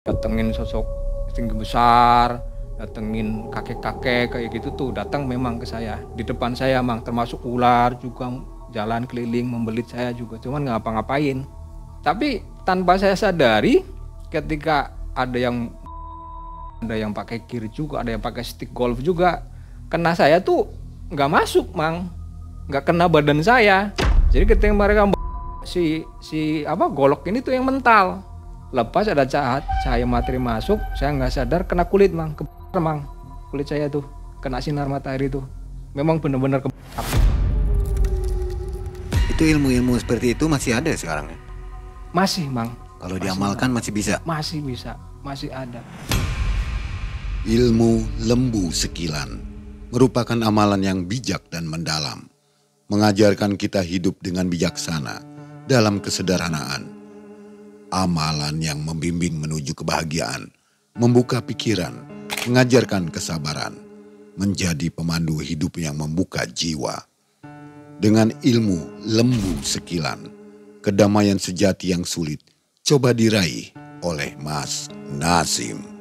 Datengin sosok tinggi besar, datengin kakek-kakek kayak gitu tuh datang memang ke saya. Di depan saya Mang, termasuk ular juga jalan keliling membelit saya juga, cuman nggak ngapa-ngapain. Tapi tanpa saya sadari ketika ada yang pakai kiri juga, ada yang pakai stick golf juga, kena saya tuh nggak masuk Mang, nggak kena badan saya. Jadi ketika mereka golok ini tuh yang mental. Lepas ada cahaya matahari masuk, saya nggak sadar kena kulit Mang, Mang. Kulit saya tuh kena sinar matahari tuh. Memang benar-benar Itu ilmu-ilmu seperti itu masih ada sekarang ya? Masih Mang. Kalau diamalkan masih bisa? Masih bisa, masih ada. Ilmu lembu sekilan merupakan amalan yang bijak dan mendalam, mengajarkan kita hidup dengan bijaksana dalam kesederhanaan. Amalan yang membimbing menuju kebahagiaan, membuka pikiran, mengajarkan kesabaran, menjadi pemandu hidup yang membuka jiwa. Dengan ilmu lembu sekilan, kedamaian sejati yang sulit coba diraih oleh Mas Nasim.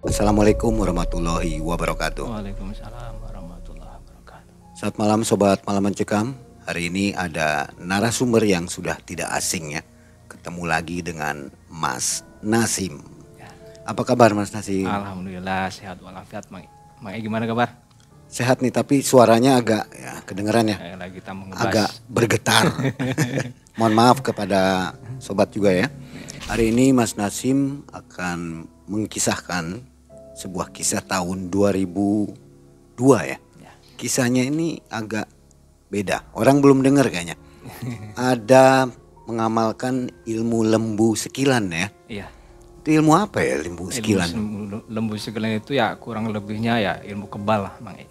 Assalamualaikum warahmatullahi wabarakatuh. Waalaikumsalam warahmatullahi wabarakatuh. Selamat malam Sobat Malam Mencekam. Hari ini ada narasumber yang sudah tidak asing ya. Ketemu lagi dengan Mas Nasim. Ya. Apa kabar Mas Nasim? Alhamdulillah sehat walafiat Mang. Mang gimana kabar? Sehat nih, tapi suaranya agak ya kedengeran ya. Lagi kita mengebas. Agak bergetar. Mohon maaf kepada sobat juga ya. Hari ini Mas Nasim akan mengkisahkan sebuah kisah tahun 2002 ya. Kisahnya ini agak beda. Orang belum dengar kayaknya. Ada mengamalkan ilmu lembu sekilan ya. Iya. Itu ilmu apa ya lembu sekilan? Lembu sekilan itu ya kurang lebihnya ya ilmu kebal lah Mang.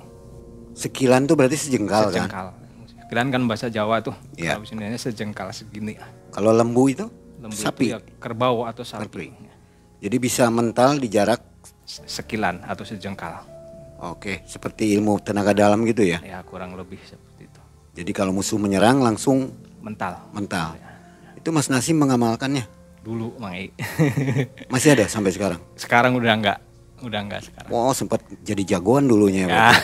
Sekilan tuh berarti sejengkal kan? Sejengkal. Sekilan kan bahasa Jawa tuh. Iya. Kalau sininya sejengkal segini. Kalau lembu itu? Lembu sapi. itu ya kerbau atau sapi. Jadi bisa mental di jarak sekilan atau sejengkal. Oke, seperti ilmu tenaga dalam gitu ya? Ya kurang lebih seperti itu. Jadi kalau musuh menyerang langsung mental. Ya. Itu Mas Nasim mengamalkannya? Dulu Mang. Masih ada sampai sekarang? Sekarang udah enggak sekarang. Wow, sempat jadi jagoan dulunya ya.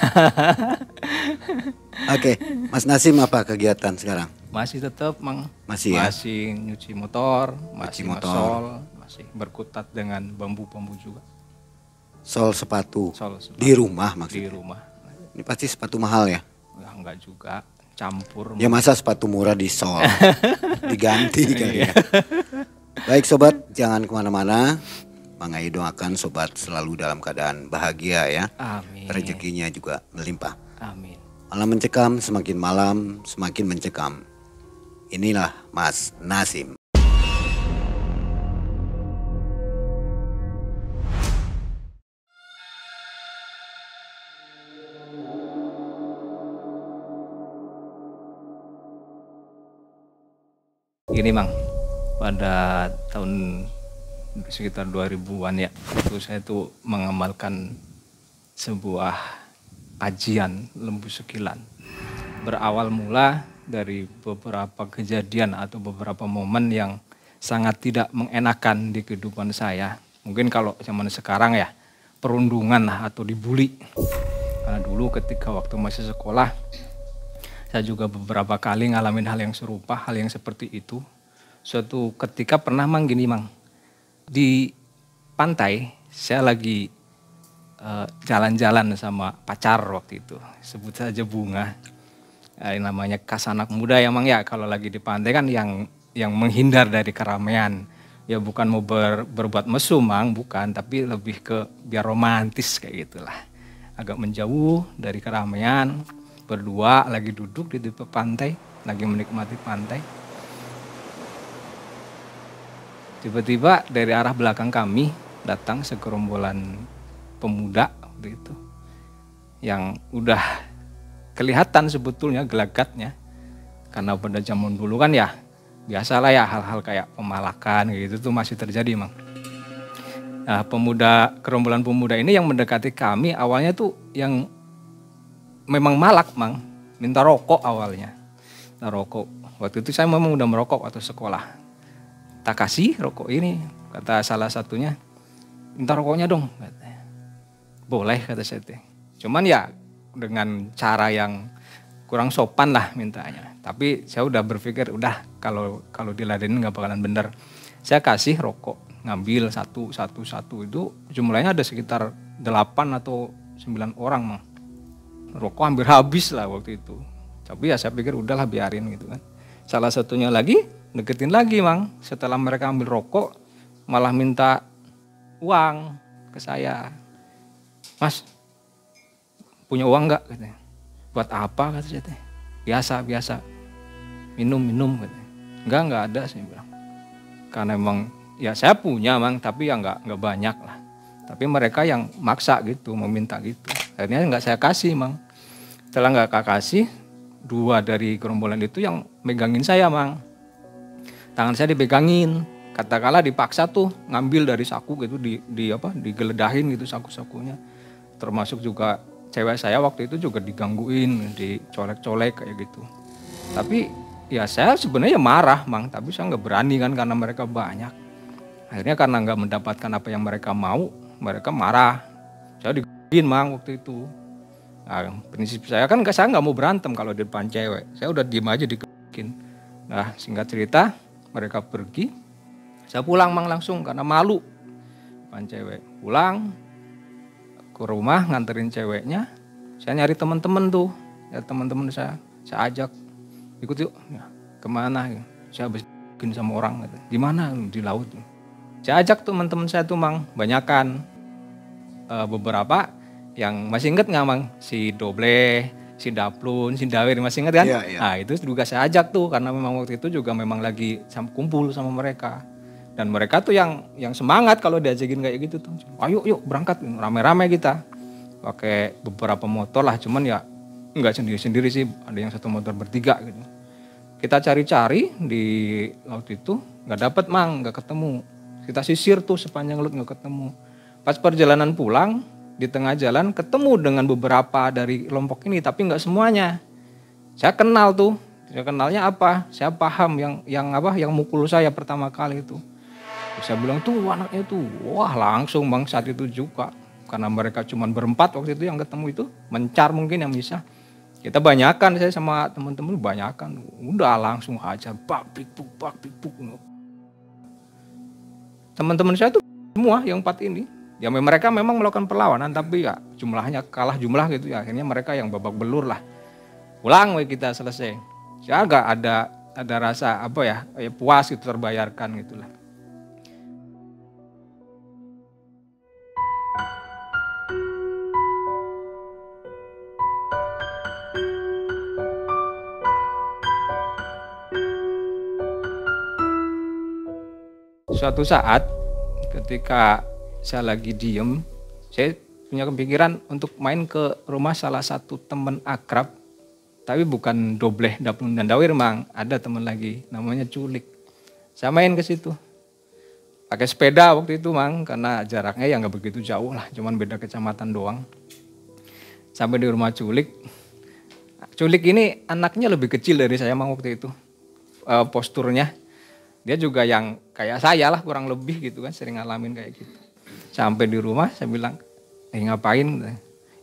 Oke, Mas Nasim apa kegiatan sekarang? Masih tetap Mang. Masih ya? Masih nyuci motor, masih ngesol, masih berkutat dengan bambu-bambu juga. Sol sepatu. Di rumah maksudnya? Di rumah. Ini pasti sepatu mahal ya? Ya enggak juga, campur. Ya masa sepatu murah di sol? Diganti kali ya. Baik sobat, jangan kemana-mana. Mang Ai doakan sobat selalu dalam keadaan bahagia ya. Amin. Rezekinya juga melimpah. Amin. Malam mencekam, semakin malam semakin mencekam. Inilah Mas Nasim. Gini Mang, pada tahun sekitar 2000-an ya, itu saya tuh mengamalkan sebuah kajian lembu sekilan. Berawal mula dari beberapa kejadian atau beberapa momen yang sangat tidak mengenakan di kehidupan saya. Mungkin kalau zaman sekarang ya perundungan atau dibully. Karena dulu ketika waktu masih sekolah, saya juga beberapa kali ngalamin hal yang serupa, hal yang seperti itu. Suatu ketika pernah Mang gini Mang, di pantai saya lagi jalan-jalan sama pacar waktu itu, sebut saja Bunga. Namanya kas anak muda ya Mang ya, kalau lagi di pantai kan yang menghindar dari keramaian. Ya bukan mau berbuat mesum Mang, bukan, tapi lebih ke biar romantis kayak gitulah. Agak menjauh dari keramaian, berdua lagi duduk di tepi pantai, lagi menikmati pantai. Tiba-tiba dari arah belakang kami datang segerombolan pemuda gitu. yang udah kelihatan sebetulnya gelagatnya. Karena pada zaman dulu kan ya biasalah ya hal-hal kayak pemalakan gitu tuh masih terjadi Mang. Nah, gerombolan pemuda ini yang mendekati kami awalnya tuh yang memang malak Mang, minta rokok awalnya. Minta rokok. Waktu itu saya memang udah merokok waktu sekolah. Tak kasih rokok ini, kata salah satunya, minta rokoknya dong, katanya. Boleh kata saya teh. Cuman ya dengan cara yang kurang sopan lah mintanya. Tapi saya udah berpikir udah kalau diladenin nggak bakalan bener. Saya kasih rokok, ngambil satu itu jumlahnya ada sekitar 8 atau 9 orang Mang. Rokok hampir habis lah waktu itu. Tapi ya saya pikir udahlah biarin gitu kan. Salah satunya lagi deketin lagi Mang. Setelah mereka ambil rokok malah minta uang ke saya. Mas, punya uang nggak katanya? Buat apa kata saya teh? Biasa. Minum katanya. Enggak ada saya bilang. Karena emang ya saya punya Mang, tapi ya enggak banyak lah. Tapi mereka yang maksa gitu, meminta gitu. Akhirnya enggak saya kasih Mang. Setelah enggak kasih, 2 dari gerombolan itu yang megangin saya Mang. Tangan saya dipegangin. Katakanlah dipaksa tuh ngambil dari saku gitu digeledahin gitu saku-sakunya. Termasuk juga cewek saya waktu itu juga digangguin, dicolek-colek kayak gitu. Tapi ya saya sebenarnya marah Mang, tapi saya nggak berani kan karena mereka banyak. Akhirnya karena nggak mendapatkan apa yang mereka mau, mereka marah. Saya digangguin Mang waktu itu. Nah, prinsip saya kan saya nggak mau berantem kalau di depan cewek. Saya udah diem aja digangguin. Nah singkat cerita mereka pergi. Saya pulang Mang langsung karena malu. Depan cewek. Pulang ke rumah nganterin ceweknya. Saya nyari teman-teman tuh. Ya teman-teman saya ajak. Ikut yuk. Ya, kemana? Saya habis bikin sama orang. Di mana? Di laut. Saya ajak teman-teman saya tuh Mang. Banyakan. Beberapa yang masih inget nggak Mang? Si Doble, si Daplun, si Dawir masih inget kan? Iya. Nah itu juga saya ajak tuh karena memang waktu itu juga memang lagi kumpul sama mereka. Dan mereka tuh yang semangat kalau diajakin kayak gitu tuh. Ayo yuk berangkat, rame-rame kita. Pakai beberapa motor lah, cuman ya enggak sendiri-sendiri sih, ada yang satu motor bertiga gitu. Kita cari-cari di laut itu, nggak dapat Mang, nggak ketemu. Kita sisir tuh sepanjang laut nggak ketemu. Pas perjalanan pulang, di tengah jalan ketemu dengan beberapa dari kelompok ini, tapi nggak semuanya. Saya kenal tuh, saya kenalnya apa? Saya paham yang mukul saya pertama kali itu. Saya bilang tuh anaknya tuh, wah langsung Bang saat itu juga. Karena mereka cuma berempat waktu itu yang ketemu itu, mencar mungkin yang bisa. Kita banyakan, saya sama teman-teman banyakan. Udah langsung hajar, bak pikpuk. Teman-teman saya tuh semua yang 4 ini. Ya mereka memang melakukan perlawanan, tapi ya jumlahnya kalah jumlah gitu ya. Akhirnya mereka yang babak belur lah. Pulang kita selesai. Saya agak ada rasa puas itu terbayarkan gitulah. Suatu saat ketika saya lagi diem, saya punya kepikiran untuk main ke rumah salah satu teman akrab, tapi bukan Dobleh, Daplun dan Dawir Mang, ada teman lagi namanya Culik. Saya main ke situ, pakai sepeda waktu itu Mang, karena jaraknya ya nggak begitu jauh lah, cuman beda kecamatan doang. Sampai di rumah Culik. Culik ini anaknya lebih kecil dari saya Mang waktu itu, posturnya. Dia juga yang kayak saya lah kurang lebih gitu kan, sering ngalamin kayak gitu. Sampai di rumah saya bilang, ngapain?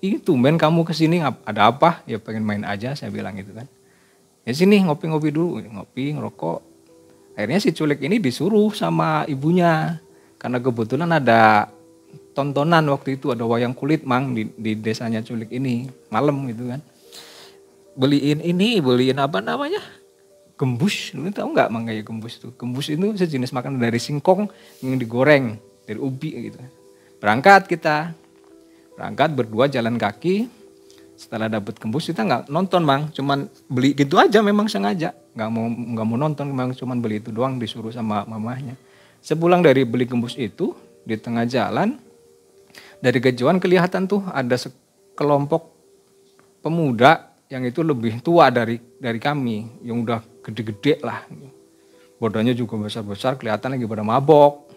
Ih tumben kamu kesini, ada apa? Ya pengen main aja saya bilang gitu kan. Ya sini ngopi-ngopi dulu, ngopi, ngerokok. Akhirnya si Culik ini disuruh sama ibunya. Karena kebetulan ada tontonan waktu itu, ada wayang kulit Mang di desanya Culik ini, malam gitu kan. Beliin apa namanya? Gembus, lu tahu nggak Mang kayak gembus itu? Gembus itu sejenis makanan dari singkong yang digoreng, dari ubi gitu. Berangkat berdua jalan kaki. Setelah dapet gembus kita nggak nonton Mang, cuman beli gitu aja memang sengaja. Nggak mau nonton, memang cuman beli itu doang disuruh sama mamahnya. Sepulang dari beli gembus itu di tengah jalan dari kejauhan kelihatan tuh ada sekelompok pemuda yang itu lebih tua dari kami, yang udah gede-gede lah. Badannya juga besar-besar, kelihatan lagi pada mabok.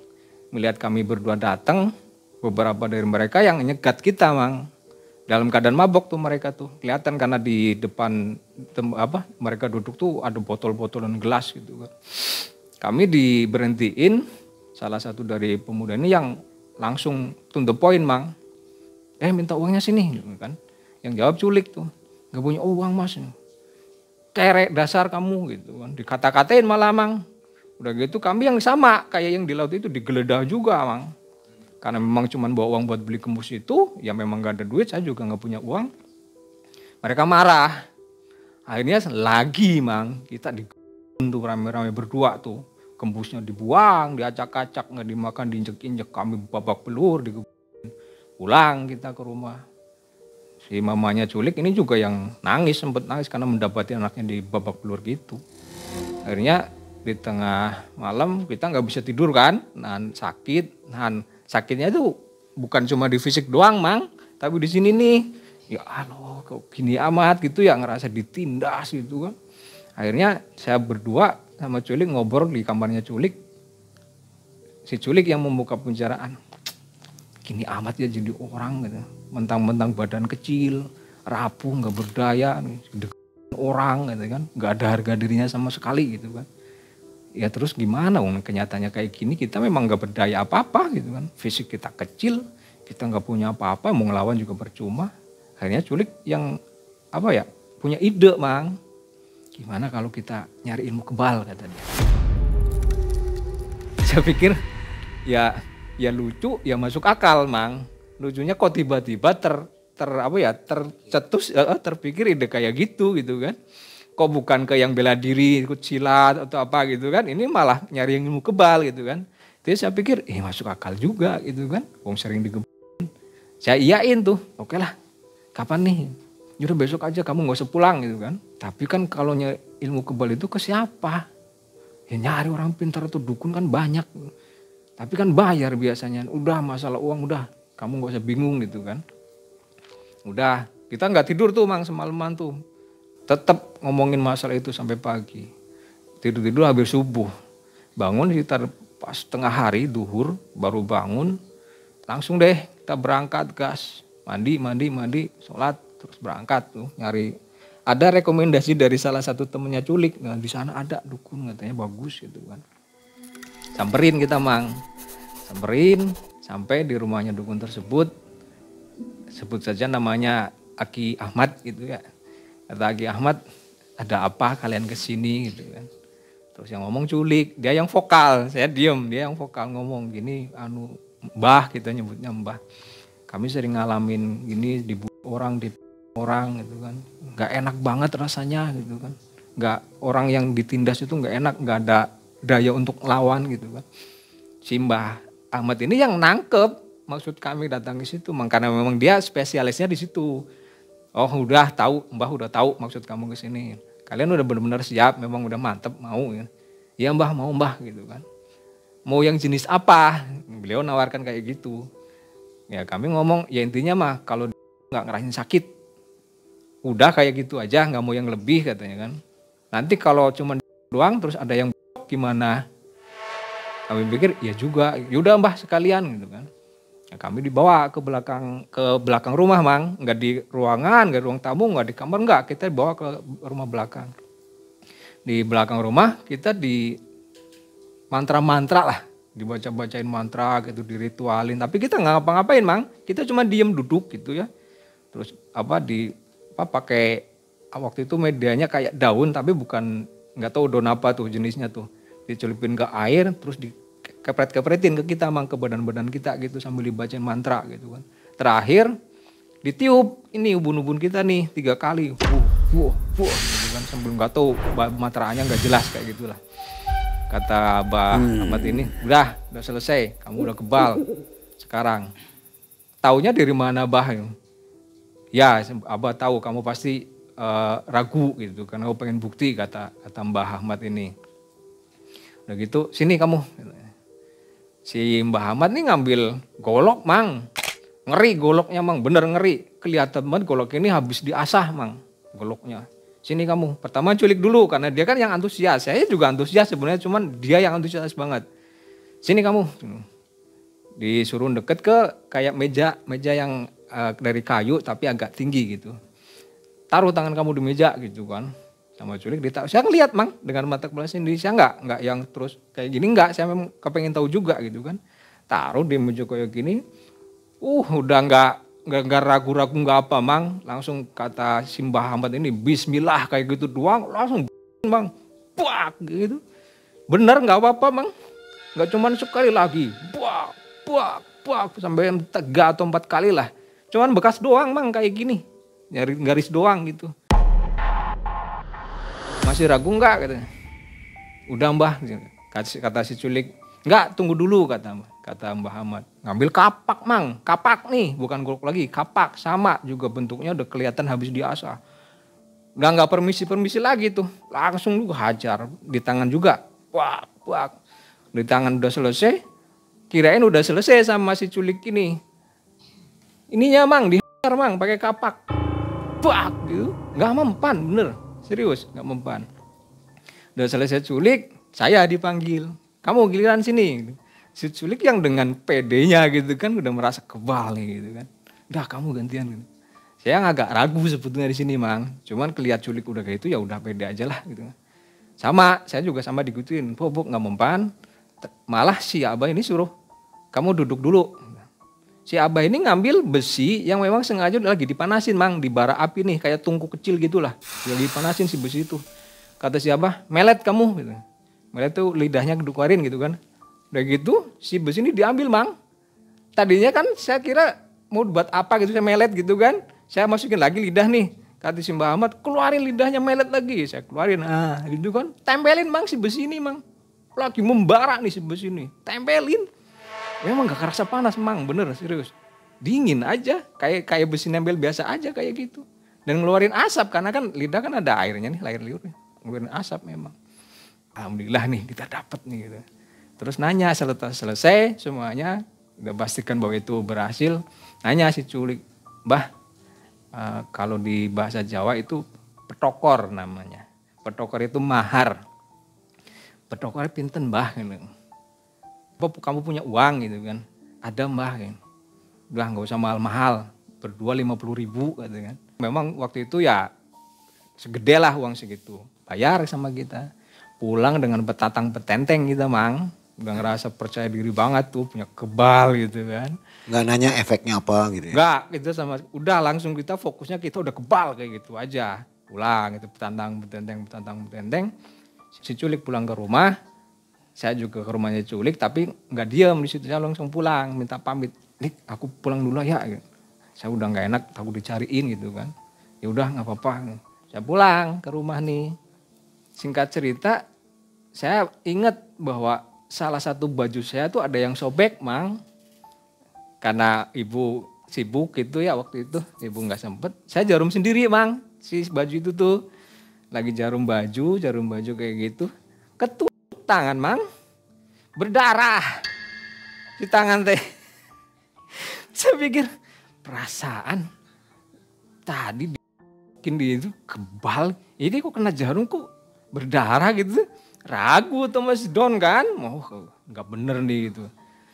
Melihat kami berdua datang, beberapa dari mereka yang nyegat kita, Mang. Dalam keadaan mabok tuh mereka tuh. Kelihatan karena di depan mereka duduk tuh ada botol-botol dan gelas gitu kan. Kami diberhentiin, salah satu dari pemuda ini yang langsung to the point, Mang. Minta uangnya sini gitu kan. Yang jawab Culik tuh. Gak punya uang, Mas. Kerek dasar kamu gitu kan. Dikata-katain malah, Mang. Udah gitu kami yang sama kayak yang di laut itu digeledah juga, Mang. Karena memang cuma bawa uang buat beli kembus itu, ya memang gak ada duit, saya juga gak punya uang. Mereka marah. Akhirnya lagi, Mang, kita tuh rame-rame berdua tuh. Kembusnya dibuang, diacak-acak, gak dimakan, diinjek-injek. Kami babak belur, pulang kita ke rumah. Si mamanya Culik ini juga yang nangis, sempat nangis karena mendapati anaknya di babak belur gitu. Akhirnya di tengah malam kita nggak bisa tidur kan, nahan sakit, sakitnya itu bukan cuma di fisik doang, Mang, tapi di sini nih, ya Allah kok gini amat gitu ya, ngerasa ditindas gitu kan. Akhirnya saya berdua sama Culik ngobrol di kamarnya Culik, si Culik yang membuka pembicaraan, gini amat ya jadi orang gitu, mentang-mentang badan kecil, rapuh, nggak berdaya, orang gitu kan, nggak ada harga dirinya sama sekali gitu kan. Ya terus gimana, kenyataannya kayak gini, kita memang gak berdaya apa-apa gitu kan. Fisik kita kecil, kita gak punya apa-apa, mau ngelawan juga percuma. Akhirnya Culik yang punya ide, Mang. Gimana kalau kita nyari ilmu kebal, kata dia. Saya pikir ya lucu, ya masuk akal, Mang. Lucunya kok tiba-tiba tercetus, terpikir ide kayak gitu kan. Kok bukan ke yang bela diri, ikut silat atau apa gitu kan. Ini malah nyari yang ilmu kebal gitu kan. Jadi saya pikir, masuk akal juga gitu kan. Wong sering digebukin. Saya iyain tuh, oke lah. Kapan nih? Yaudah besok aja, kamu gak usah pulang gitu kan. Tapi kan kalau nyari ilmu kebal itu ke siapa? Ya nyari orang pintar atau dukun kan banyak. Tapi kan bayar biasanya. Udah masalah uang, udah. Kamu gak usah bingung gitu kan. Udah, kita gak tidur tuh, Mang, semalaman tuh. Tetap ngomongin masalah itu sampai pagi. Tidur-tidur hampir subuh. Bangun sekitar pas tengah hari, duhur, baru bangun. Langsung deh kita berangkat gas. Mandi, sholat, terus berangkat tuh nyari. Ada rekomendasi dari salah satu temennya Culik. Nah, di sana ada dukun katanya bagus gitu kan. Samperin kita, Mang. Samperin sampai di rumahnya dukun tersebut. Sebut saja namanya Aki Ahmad gitu ya. Kata Aki Ahmad, ada apa kalian kesini gitu kan. Terus yang ngomong Culik, dia yang vokal, saya diem, dia yang vokal ngomong gini, Mbah, kita nyebutnya Mbah. Kami sering ngalamin gini, dibunuh orang gitu kan. Gak enak banget rasanya gitu kan. Orang yang ditindas itu gak enak, gak ada daya untuk lawan gitu kan. Si Mbah Ahmad ini yang nangkep maksud kami datang ke situ, karena memang dia spesialisnya di situ. Oh udah tahu, Mbah udah tahu maksud kamu ke sini. Kalian udah benar-benar siap, memang udah mantep mau ya. Iya Mbah, mau Mbah gitu kan. Mau yang jenis apa? Beliau nawarkan kayak gitu. Ya kami ngomong, ya intinya mah kalau nggak ngerasain sakit, udah kayak gitu aja, nggak mau yang lebih katanya kan. Nanti kalau cuma doang terus ada yang gimana? Kami pikir ya juga, yaudah Mbah sekalian gitu kan. Ya, kami dibawa ke belakang rumah, Mang, nggak di ruangan, nggak di ruang tamu, nggak di kamar, nggak, kita dibawa ke rumah belakang. Di belakang rumah kita di mantra-mantra lah, dibaca-bacain mantra gitu, diritualin. Tapi kita nggak ngapa-ngapain, Mang, kita cuma diem duduk gitu ya. Terus pakai waktu itu medianya kayak daun, tapi bukan, nggak tahu daun apa tuh jenisnya tuh, dicelupin ke air, terus kepret-kepretin ke kita, Mang, ke badan-badan kita gitu sambil dibacain mantra gitu kan. Terakhir ditiup ini ubun-ubun kita nih 3 kali. Gitu kan, sambil nggak tahu mantranya nggak jelas kayak gitulah. Kata Mbah Ahmad ini, udah selesai, kamu udah kebal. Sekarang taunya dari mana, Bah? Ya, Abah tahu kamu pasti ragu gitu karena aku pengen bukti, kata Mbah Ahmad ini. Udah gitu, sini kamu. Si Mbah Ahmad nih ngambil golok, Mang. Ngeri goloknya mang, bener ngeri. Kelihatan banget golok ini habis diasah mang, goloknya. Sini kamu, pertama culik dulu karena dia kan yang antusias. Saya juga antusias sebenarnya, cuman dia yang antusias banget. Sini kamu. Disuruh deket ke kayak meja yang dari kayu tapi agak tinggi gitu. Taruh tangan kamu di meja gitu kan. Sama culik ditaruh. Saya ngeliat mang dengan mata kepala sendiri. Saya enggak yang terus kayak gini enggak. Saya memang kepengen tahu juga gitu kan. Taruh di meja kayak gini. Udah enggak ragu-ragu enggak apa mang. Langsung kata si Mbah Ahmad ini bismillah kayak gitu doang. Langsung mang. Buak gitu. Bener enggak apa-apa mang. Enggak cuman sekali lagi. Buak. Sampai 3 atau 4 kali lah. Cuman bekas doang mang kayak gini. Nyari garis doang gitu. Masih ragu enggak katanya. Udah Mbah, kata si culik. Enggak, tunggu dulu kata Mbah Ahmad. Ngambil kapak mang, kapak nih, bukan golok lagi, kapak sama juga bentuknya udah kelihatan habis diasah. Udah enggak permisi lagi tuh, langsung lu hajar di tangan juga. Wak. Di tangan udah selesai, kirain udah selesai sama si culik ini. Ininya mang, dihajar mang pakai kapak. Bak gitu, enggak mempan bener. Serius, gak mempan. Udah selesai culik, saya dipanggil. Kamu giliran sini. Si culik yang dengan pedenya gitu kan udah merasa kebal nih gitu kan. Udah kamu gantian gitu. Saya agak ragu sebetulnya di sini mang. Cuman kelihat culik udah kayak itu ya udah pede aja lah gitu. Sama, saya juga sama digituin. Bok gak mempan. Malah si Abah ini suruh kamu duduk dulu. Si Abah ini ngambil besi yang memang sengaja lagi dipanasin mang. Di bara api nih kayak tungku kecil gitulah. Lagi dipanasin si besi itu. Kata si Abah, melet kamu gitu. Melet tuh lidahnya dikeluarin gitu kan. Udah gitu si besi ini diambil mang. Tadinya kan saya kira mau buat apa gitu, saya melet gitu kan. Saya masukin lagi lidah nih. Kata si Mbah Ahmad, keluarin lidahnya melet lagi. Saya keluarin, gitu kan. Tempelin mang si besi ini mang. Lagi membara nih si besi ini. Tempelin. Memang gak kerasa panas mang, bener serius. Dingin aja, kayak besi nempel biasa aja kayak gitu. Dan ngeluarin asap, karena kan lidah kan ada airnya nih, air liurnya. Ngeluarin asap memang. Alhamdulillah nih kita dapat nih gitu. Terus nanya selesai semuanya, udah pastikan bahwa itu berhasil. Nanya si culik, Mbah, kalau di bahasa Jawa itu petokor namanya. Petokor itu mahar. Petokor pinten Mbah gitu. Kamu punya uang gitu kan. Ada Mbah kan. Udah gak usah mahal-mahal. Berdua 50.000 gitu kan. Memang waktu itu ya segede lah uang segitu. Bayar sama kita. Pulang dengan betatang petenteng gitu mang. Udah ngerasa percaya diri banget tuh. Punya kebal gitu kan. Nggak nanya efeknya apa gitu ya? Nggak, gitu sama. Udah langsung kita fokusnya kita udah kebal kayak gitu aja. Pulang gitu petantang petenteng. Si culik pulang ke rumah. Saya juga ke rumahnya culik tapi nggak diam di situ, saya langsung pulang minta pamit. Nik, aku pulang dulu ya. Saya udah nggak enak, takut dicariin gitu kan. Ya udah nggak apa-apa. Saya pulang ke rumah nih. Singkat cerita, saya ingat bahwa salah satu baju saya tuh ada yang sobek mang. Karena ibu sibuk gitu ya waktu itu, ibu nggak sempet. Saya jarum sendiri mang, si baju itu tuh lagi jarum baju kayak gitu. Tangan mang berdarah di tangan teh. Saya pikir perasaan tadi bikin dia itu kebal, ini kok kena jarum kok berdarah gitu. Ragu tuh Mas Don kan, nggak bener nih gitu.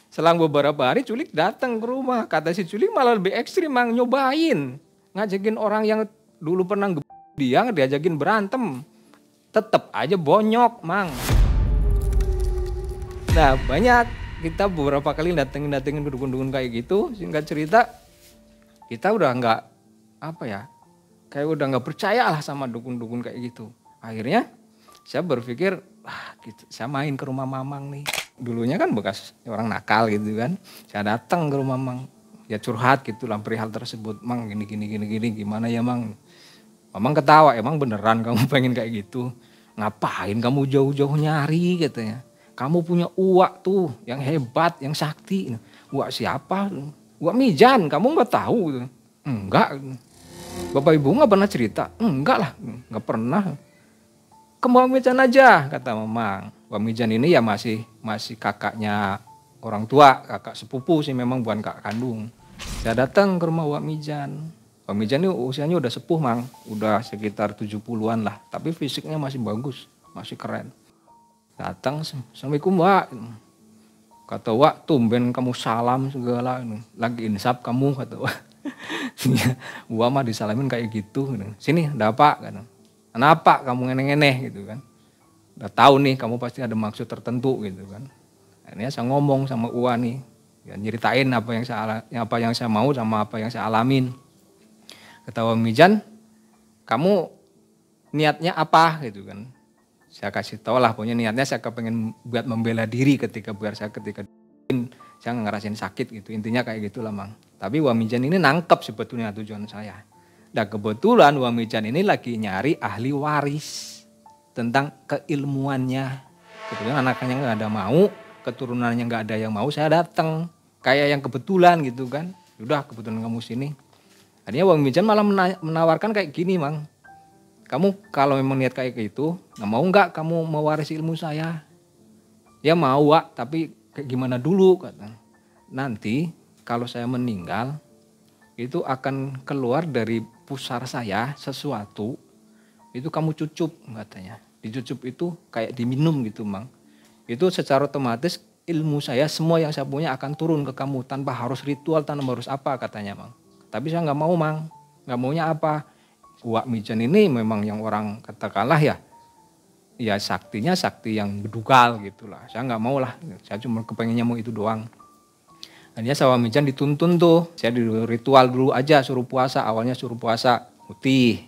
Selang beberapa hari culik datang ke rumah, kata si culik malah lebih ekstrim mang, nyobain ngajakin orang yang dulu pernah dia diajakin berantem, tetep aja bonyok mang. Nah banyak kita beberapa kali datengin ke dukun-dukun kayak gitu. Singkat cerita kita udah nggak kayak udah nggak percaya lah sama dukun-dukun kayak gitu. Akhirnya saya berpikir gitu, saya main ke rumah Mamang nih. Dulunya kan bekas orang nakal gitu kan. Saya datang ke rumah Mamang, ya curhat gitu lah perihal tersebut. Mang gini gimana ya Mang? Mamang ketawa, emang beneran kamu pengen kayak gitu? Ngapain kamu jauh-jauh nyari katanya? Kamu punya uak tuh yang hebat, yang sakti. Uak siapa? Uak Mijan, kamu gak tahu? Enggak. Bapak ibu gak pernah cerita? Enggak lah, gak pernah. Ke Uak Mijan aja, kata Mamang. Uak Mijan ini ya masih kakaknya orang tua, kakak sepupu sih memang bukan kakak kandung. Saya datang ke rumah Wak Mijan. Wak Mijan ini usianya udah sepuh Mang, udah sekitar 70-an lah, tapi fisiknya masih bagus, masih keren. Datang, Assalamualaikum Wak. Kata Wak, tumben kamu salam segala, lagi insap kamu, kata Wak. Wak mah disalamin kayak gitu. Sini, ada apa? Kenapa kamu ngeneh-ngeneh gitu kan? Udah tahu nih kamu pasti ada maksud tertentu gitu kan. Akhirnya saya ngomong sama Wak nih, ya, nyeritain apa yang saya mau sama apa yang saya alamin. Kata Wak Mijan, kamu niatnya apa gitu kan? Saya kasih tau lah, pokoknya niatnya saya kepengen buat membela diri ketika saya ngerasain sakit gitu. Intinya kayak gitulah Mang. Tapi Wak Mijan ini nangkep sebetulnya tujuan saya. Dan kebetulan Wak Mijan ini lagi nyari ahli waris tentang keilmuannya. Kebetulan anaknya nggak ada mau, keturunannya nggak ada yang mau, saya datang. Kayak yang kebetulan gitu kan. Udah kebetulan kamu sini. Akhirnya Wak Mijan malah menawarkan kayak gini Mang. Kamu kalau memang niat kayak gitu, mau nggak kamu mewarisi ilmu saya? Ya mau Wak, tapi kayak gimana dulu kata. Nanti kalau saya meninggal, itu akan keluar dari pusar saya sesuatu, itu kamu cucup katanya. Dicucup itu kayak diminum gitu Mang. Itu secara otomatis ilmu saya, semua yang saya punya akan turun ke kamu tanpa harus ritual, tanpa harus apa katanya Mang. Tapi saya nggak mau Mang, nggak maunya apa? Wak Mijan ini memang yang orang katakanlah ya saktinya sakti yang bedugal gitulah. Saya nggak mau lah, saya cuma kepengennya mau itu doang. Akhirnya Wak Mijan dituntun tuh, saya di ritual dulu aja, suruh puasa. Awalnya suruh puasa putih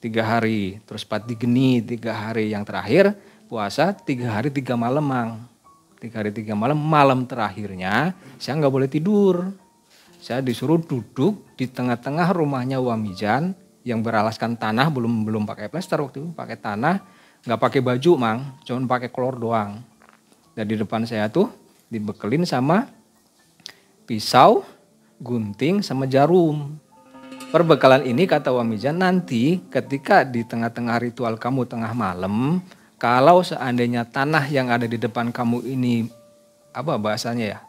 3 hari, terus pati geni 3 hari, yang terakhir puasa 3 hari 3 malam Mang. 3 hari 3 malam, malam terakhirnya saya nggak boleh tidur. Saya disuruh duduk di tengah-tengah rumahnya Wak Mijan yang beralaskan tanah, belum pakai plester waktu itu, pakai tanah, nggak pakai baju Mang, cuma pakai kolor doang. Dan di depan saya tuh dibekelin sama pisau, gunting, sama jarum. Perbekalan ini kata Wak Mijan, nanti ketika di tengah-tengah ritual kamu tengah malam, kalau seandainya tanah yang ada di depan kamu ini, apa bahasanya ya,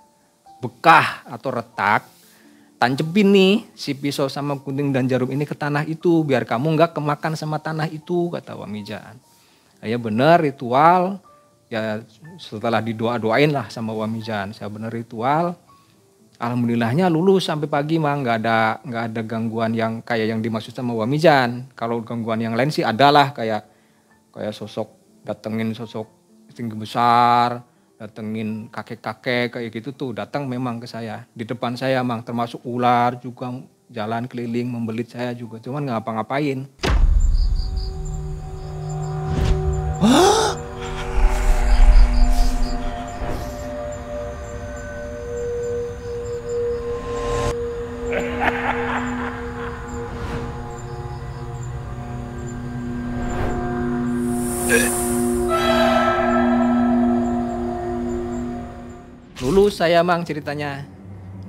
bekah atau retak, tancepin nih si pisau sama gunting dan jarum ini ke tanah itu, biar kamu nggak kemakan sama tanah itu, kata Wak Mijan. Ya benar ritual, ya setelah didoa-doain lah sama Wak Mijan, saya benar ritual. Alhamdulillahnya lulus sampai pagi Mang, nggak ada gangguan yang kayak yang dimaksud sama Wak Mijan. Kalau gangguan yang lain sih adalah kayak sosok, datengin sosok tinggi besar, datengin kakek-kakek kayak gitu tuh, datang memang ke saya, di depan saya Mang, termasuk ular juga jalan keliling membelit saya juga, cuman nggak ngapa-ngapain. Lulus saya Mang ceritanya.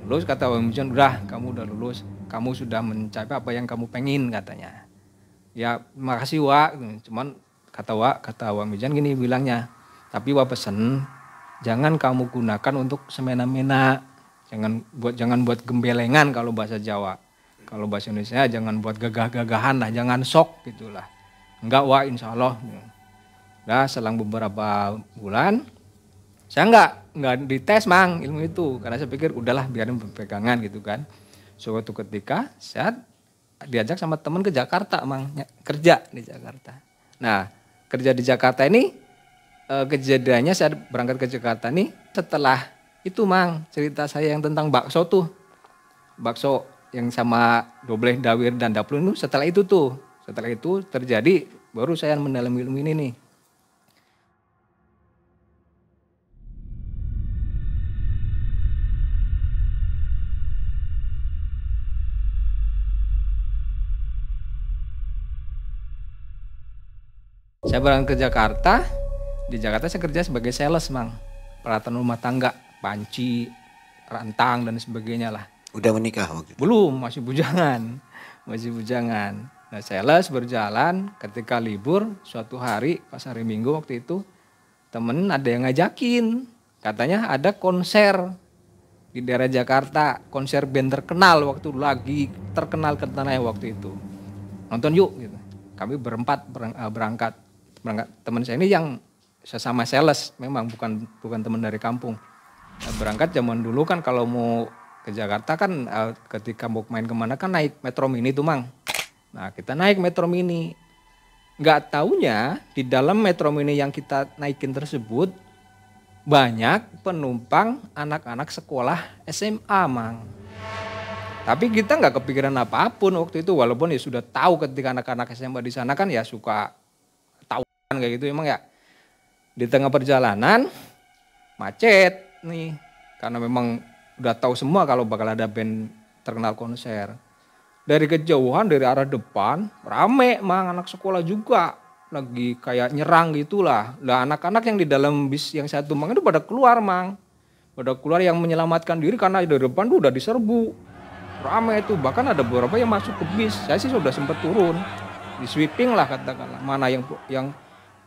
Lulus kata Wak Mijan, udah kamu udah lulus, kamu sudah mencapai apa yang kamu pengen katanya. Ya makasih Wak, cuman kata Wak Mijan gini bilangnya, tapi Wak pesen jangan kamu gunakan untuk semena-mena, jangan buat gembelengan kalau bahasa Jawa. Kalau bahasa Indonesia jangan buat gagah-gagahan lah, jangan sok gitulah. Enggak Wak, insya Allah. Nah selang beberapa bulan, saya nggak dites Mang ilmu itu, karena saya pikir udahlah biarin berpegangan gitu kan. Suatu ketika saya diajak sama teman ke Jakarta Mang, kerja di Jakarta. Nah kerja di Jakarta ini kejadiannya saya berangkat ke Jakarta nih setelah itu Mang, cerita saya yang tentang bakso tuh, bakso yang sama dobleh dawir dan daplun itu setelah itu terjadi baru saya mendalami ilmu ini nih. Saya berangkat ke Jakarta, di Jakarta saya kerja sebagai sales Mang, peralatan rumah tangga, panci, rantang dan sebagainya lah. Udah menikah waktu itu? Belum, masih bujangan. Nah sales berjalan, ketika libur suatu hari pas hari Minggu waktu itu, temen ada yang ngajakin, katanya ada konser di daerah Jakarta, konser band terkenal waktu lagi terkenal ketananya waktu itu. Nonton yuk gitu. Kami berempat berangkat. Teman saya ini yang sesama sales, memang bukan teman dari kampung. Berangkat zaman dulu kan kalau mau ke Jakarta kan ketika mau main kemana kan naik Metro Mini tuh Mang. Nah kita naik Metro Mini. Nggak taunya di dalam Metro Mini yang kita naikin tersebut banyak penumpang anak-anak sekolah SMA Mang. Tapi kita nggak kepikiran apapun waktu itu, walaupun ya sudah tahu ketika anak-anak SMA di sana kan ya suka tahu kayak gitu emang ya. Di tengah perjalanan macet nih, karena memang udah tahu semua kalau bakal ada band terkenal konser. Dari kejauhan dari arah depan rame Mang, anak sekolah juga lagi kayak nyerang gitulah. Lah anak-anak yang di dalam bis yang satu Mang itu pada keluar Mang. Pada keluar yang menyelamatkan diri karena dari depan tuh udah diserbu. Rame itu, bahkan ada beberapa yang masuk ke bis. Saya sih sudah sempat turun. Di sweeping lah katakanlah. Mana yang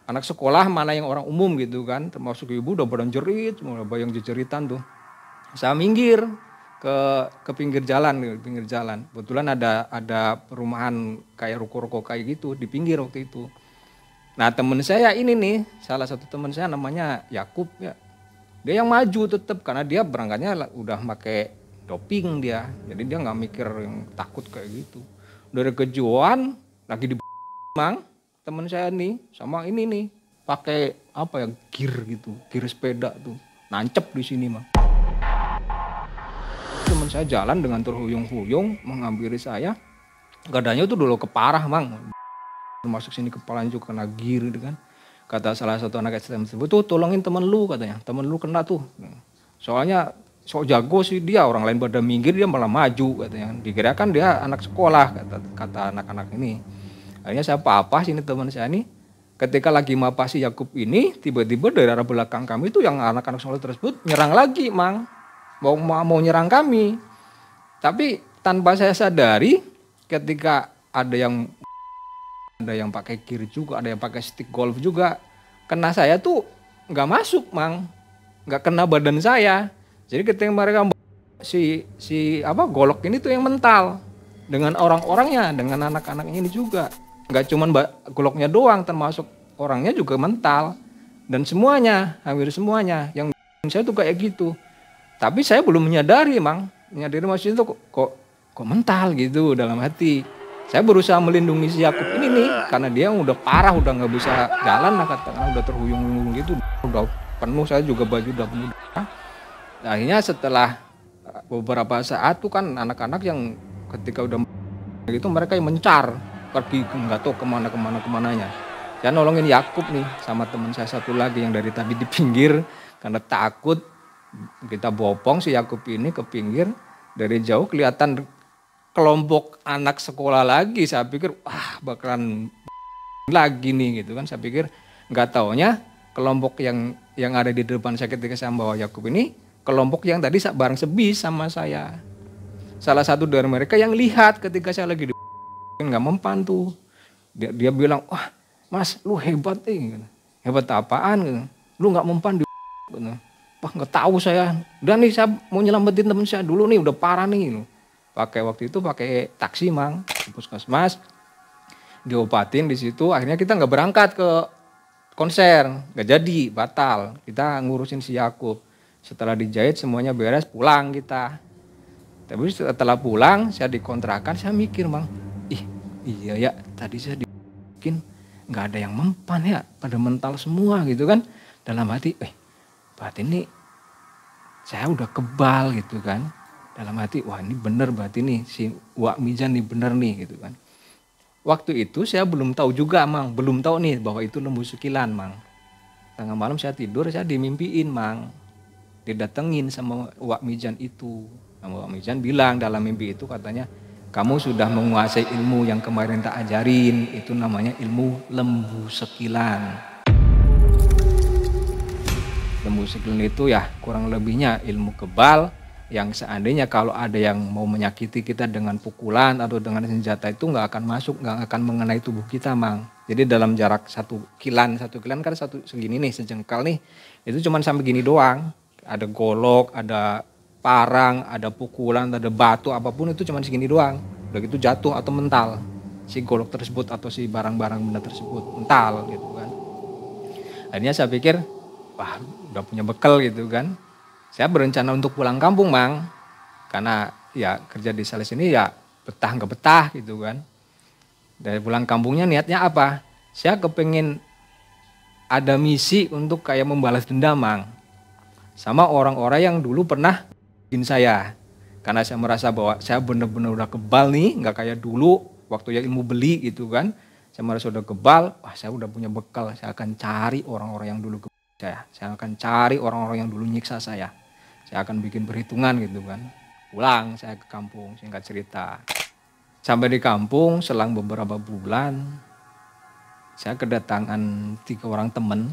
anak sekolah, mana yang orang umum gitu kan. Termasuk ibu udah pada jerit, udah bayang jeritan tuh. Saya minggir ke pinggir jalan. Kebetulan ada perumahan kayak ruko-ruko kayak gitu di pinggir waktu itu. Nah teman saya ini nih, salah satu teman saya namanya Yakub ya. Dia yang maju tetap karena dia berangkatnya udah pakai doping dia. Jadi dia nggak mikir yang takut kayak gitu. Dari kejauhan lagi di Mang, teman saya nih sama ini nih pakai apa ya gear gitu, gear sepeda tuh. Nancep di sini Mang. Teman saya jalan dengan terhuyung-huyung menghampiri saya. Gadanya tuh dulu keparah Mang. Masuk sini kepalanya juga kena gir gitu kan. Kata salah satu anak STM tersebut tuh tolongin temen lu katanya. Temen lu kena tuh. Soalnya sok jago sih dia, orang lain pada minggir dia malah maju katanya. Dikira kan dia anak sekolah kata anak-anak ini. Akhirnya saya apa sini teman saya ini. Ketika lagi mapasi Yakub ini tiba-tiba dari arah belakang kami itu yang anak-anak sekolah tersebut nyerang lagi Mang. Mau nyerang kami. Tapi tanpa saya sadari ketika ada yang pakai gear juga, ada yang pakai stick golf juga. Kena saya tuh nggak masuk Mang, nggak kena badan saya. Jadi ketika mereka si golok ini tuh yang mental dengan orang-orangnya, dengan anak-anak ini juga. Nggak cuman goloknya doang, termasuk orangnya juga mental. Dan semuanya, hampir semuanya yang saya tuh kayak gitu. Tapi saya belum menyadari Mang, maksudnya tuh kok mental gitu dalam hati. Saya berusaha melindungi si Yakub ini nih, karena dia udah parah, udah nggak bisa jalan lah katakan, udah terhuyung-huyung gitu, udah penuh, saya juga baju udah penuh. Nah, akhirnya setelah beberapa saat tuh kan anak-anak yang ketika udah gitu mereka yang mencar, pergi nggak tahu kemananya. Saya nolongin Yakub nih sama teman saya satu lagi yang dari tadi di pinggir karena takut. Kita bopong si Yakub ini ke pinggir, dari jauh kelihatan kelompok anak sekolah lagi. Saya pikir wah bakalan lagi nih gitu kan. Saya pikir nggak taunya kelompok yang ada di depan saya ketika saya bawa Yakub ini kelompok yang tadi bareng sebis sama saya. Salah satu dari mereka yang lihat ketika saya lagi di nggak mempan tuh. Dia bilang, wah Mas lu hebat nih. Hebat apaan? Lu nggak mempan di gitu. Wah nggak tahu saya. Udah nih saya mau nyelamatin temen saya dulu nih, udah parah nih. Waktu itu pakai taksi Mang, puskesmas, diobatin di situ. Akhirnya kita nggak berangkat ke konser, nggak jadi, batal. Kita ngurusin si Yakub. Setelah dijahit semuanya beres, pulang kita. Tapi setelah pulang, saya dikontrakan, saya mikir Mang, iya ya, tadi saya bikin nggak ada yang mempan ya, pada mental semua gitu kan. Dalam hati, berarti ini saya udah kebal gitu kan. Dalam hati, wah ini bener berarti nih si Wak Mijan nih bener nih gitu kan. Waktu itu saya belum tahu juga Mang, belum tahu nih bahwa itu lembu sekilan Mang. Tengah malam saya tidur, saya dimimpiin Mang. Didatengin sama Wak Mijan itu. Sama Wak Mijan bilang dalam mimpi itu katanya, kamu sudah menguasai ilmu yang kemarin tak ajarin, itu namanya ilmu lembu sekilan. Lembu sekilan itu ya kurang lebihnya ilmu kebal, yang seandainya kalau ada yang mau menyakiti kita dengan pukulan atau dengan senjata itu nggak akan masuk, nggak akan mengenai tubuh kita Mang. Jadi dalam jarak satu kilan kan segini nih, sejengkal nih, itu cuma sampai gini doang. Ada golok, ada parang, ada pukulan, ada batu, apapun itu cuma segini doang. Udah gitu jatuh atau mental. Si golok tersebut atau si barang-barang benda tersebut mental gitu kan. Akhirnya saya pikir, wah udah punya bekal gitu kan. Saya berencana untuk pulang kampung Mang. Karena ya kerja di sales ini ya betah nggak betah gitu kan. Dari pulang kampungnya niatnya apa? Saya kepengen ada misi untuk kayak membalas dendam Mang. Sama orang-orang yang dulu pernah bikin saya. Karena saya merasa bahwa saya benar-benar udah kebal nih, nggak kayak dulu waktu ya ilmu beli gitu kan. Saya merasa udah kebal, wah saya udah punya bekal, saya akan cari orang-orang yang dulu kebal saya akan cari orang-orang yang dulu nyiksa saya akan bikin perhitungan gitu kan. Pulang saya ke kampung, singkat cerita. Sampai di kampung selang beberapa bulan, saya kedatangan 3 orang teman.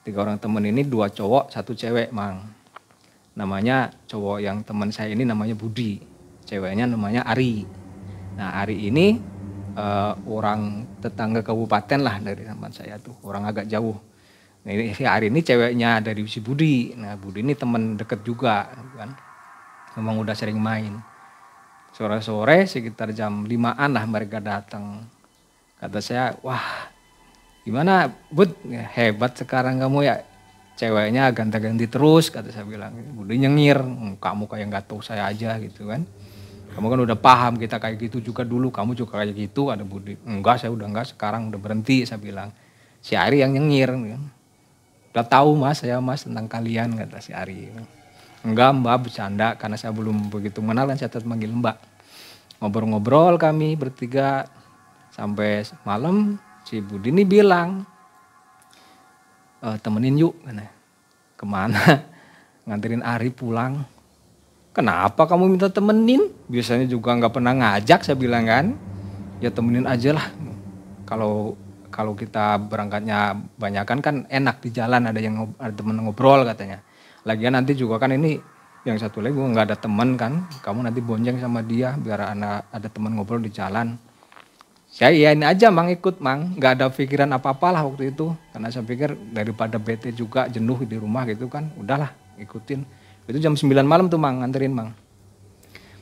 3 orang teman ini 2 cowok, 1 cewek Mang. Namanya cowok yang teman saya ini namanya Budi, ceweknya namanya Ari. Nah Ari ini orang tetangga kabupaten lah dari tempat saya tuh, orang agak jauh. Nah ini si Ari ini ceweknya dari si Budi. Nah Budi ini teman deket juga kan, memang udah sering main. Sore-sore sekitar jam 5-an lah mereka datang. Kata saya, wah gimana Bud, hebat sekarang kamu ya. Ceweknya ganti-ganti terus, kata saya bilang. Budi nyengir, kamu kayak gak tahu saya aja gitu kan. Kamu kan udah paham kita kayak gitu juga dulu, kamu juga kayak gitu, ada Budi. Enggak, saya udah enggak, sekarang udah berhenti, saya bilang. Si Ari yang nyengir. Udah tahu mas, saya mas tentang kalian, kata si Ari. Enggak mbak, bercanda, karena saya belum begitu mengenal dan saya tetap manggil mbak. Ngobrol-ngobrol kami bertiga, sampai malam si Budi ini bilang, temenin yuk, kemana? Nganterin Ari pulang. Kenapa kamu minta temenin? Biasanya juga nggak pernah ngajak, saya bilang kan. Ya temenin aja lah. Kalau kita berangkatnya banyakan kan enak di jalan, ada temen ngobrol katanya. Lagian nanti juga kan ini yang satu lagi nggak ada teman kan. Kamu nanti bonceng sama dia biar ada teman ngobrol di jalan. Saya iyain aja Mang, ikut Mang, nggak ada pikiran apa-apa lah waktu itu. Karena saya pikir daripada bete juga jenuh di rumah gitu kan, udahlah ikutin. Itu jam 9 malam tuh Mang, nganterin Mang.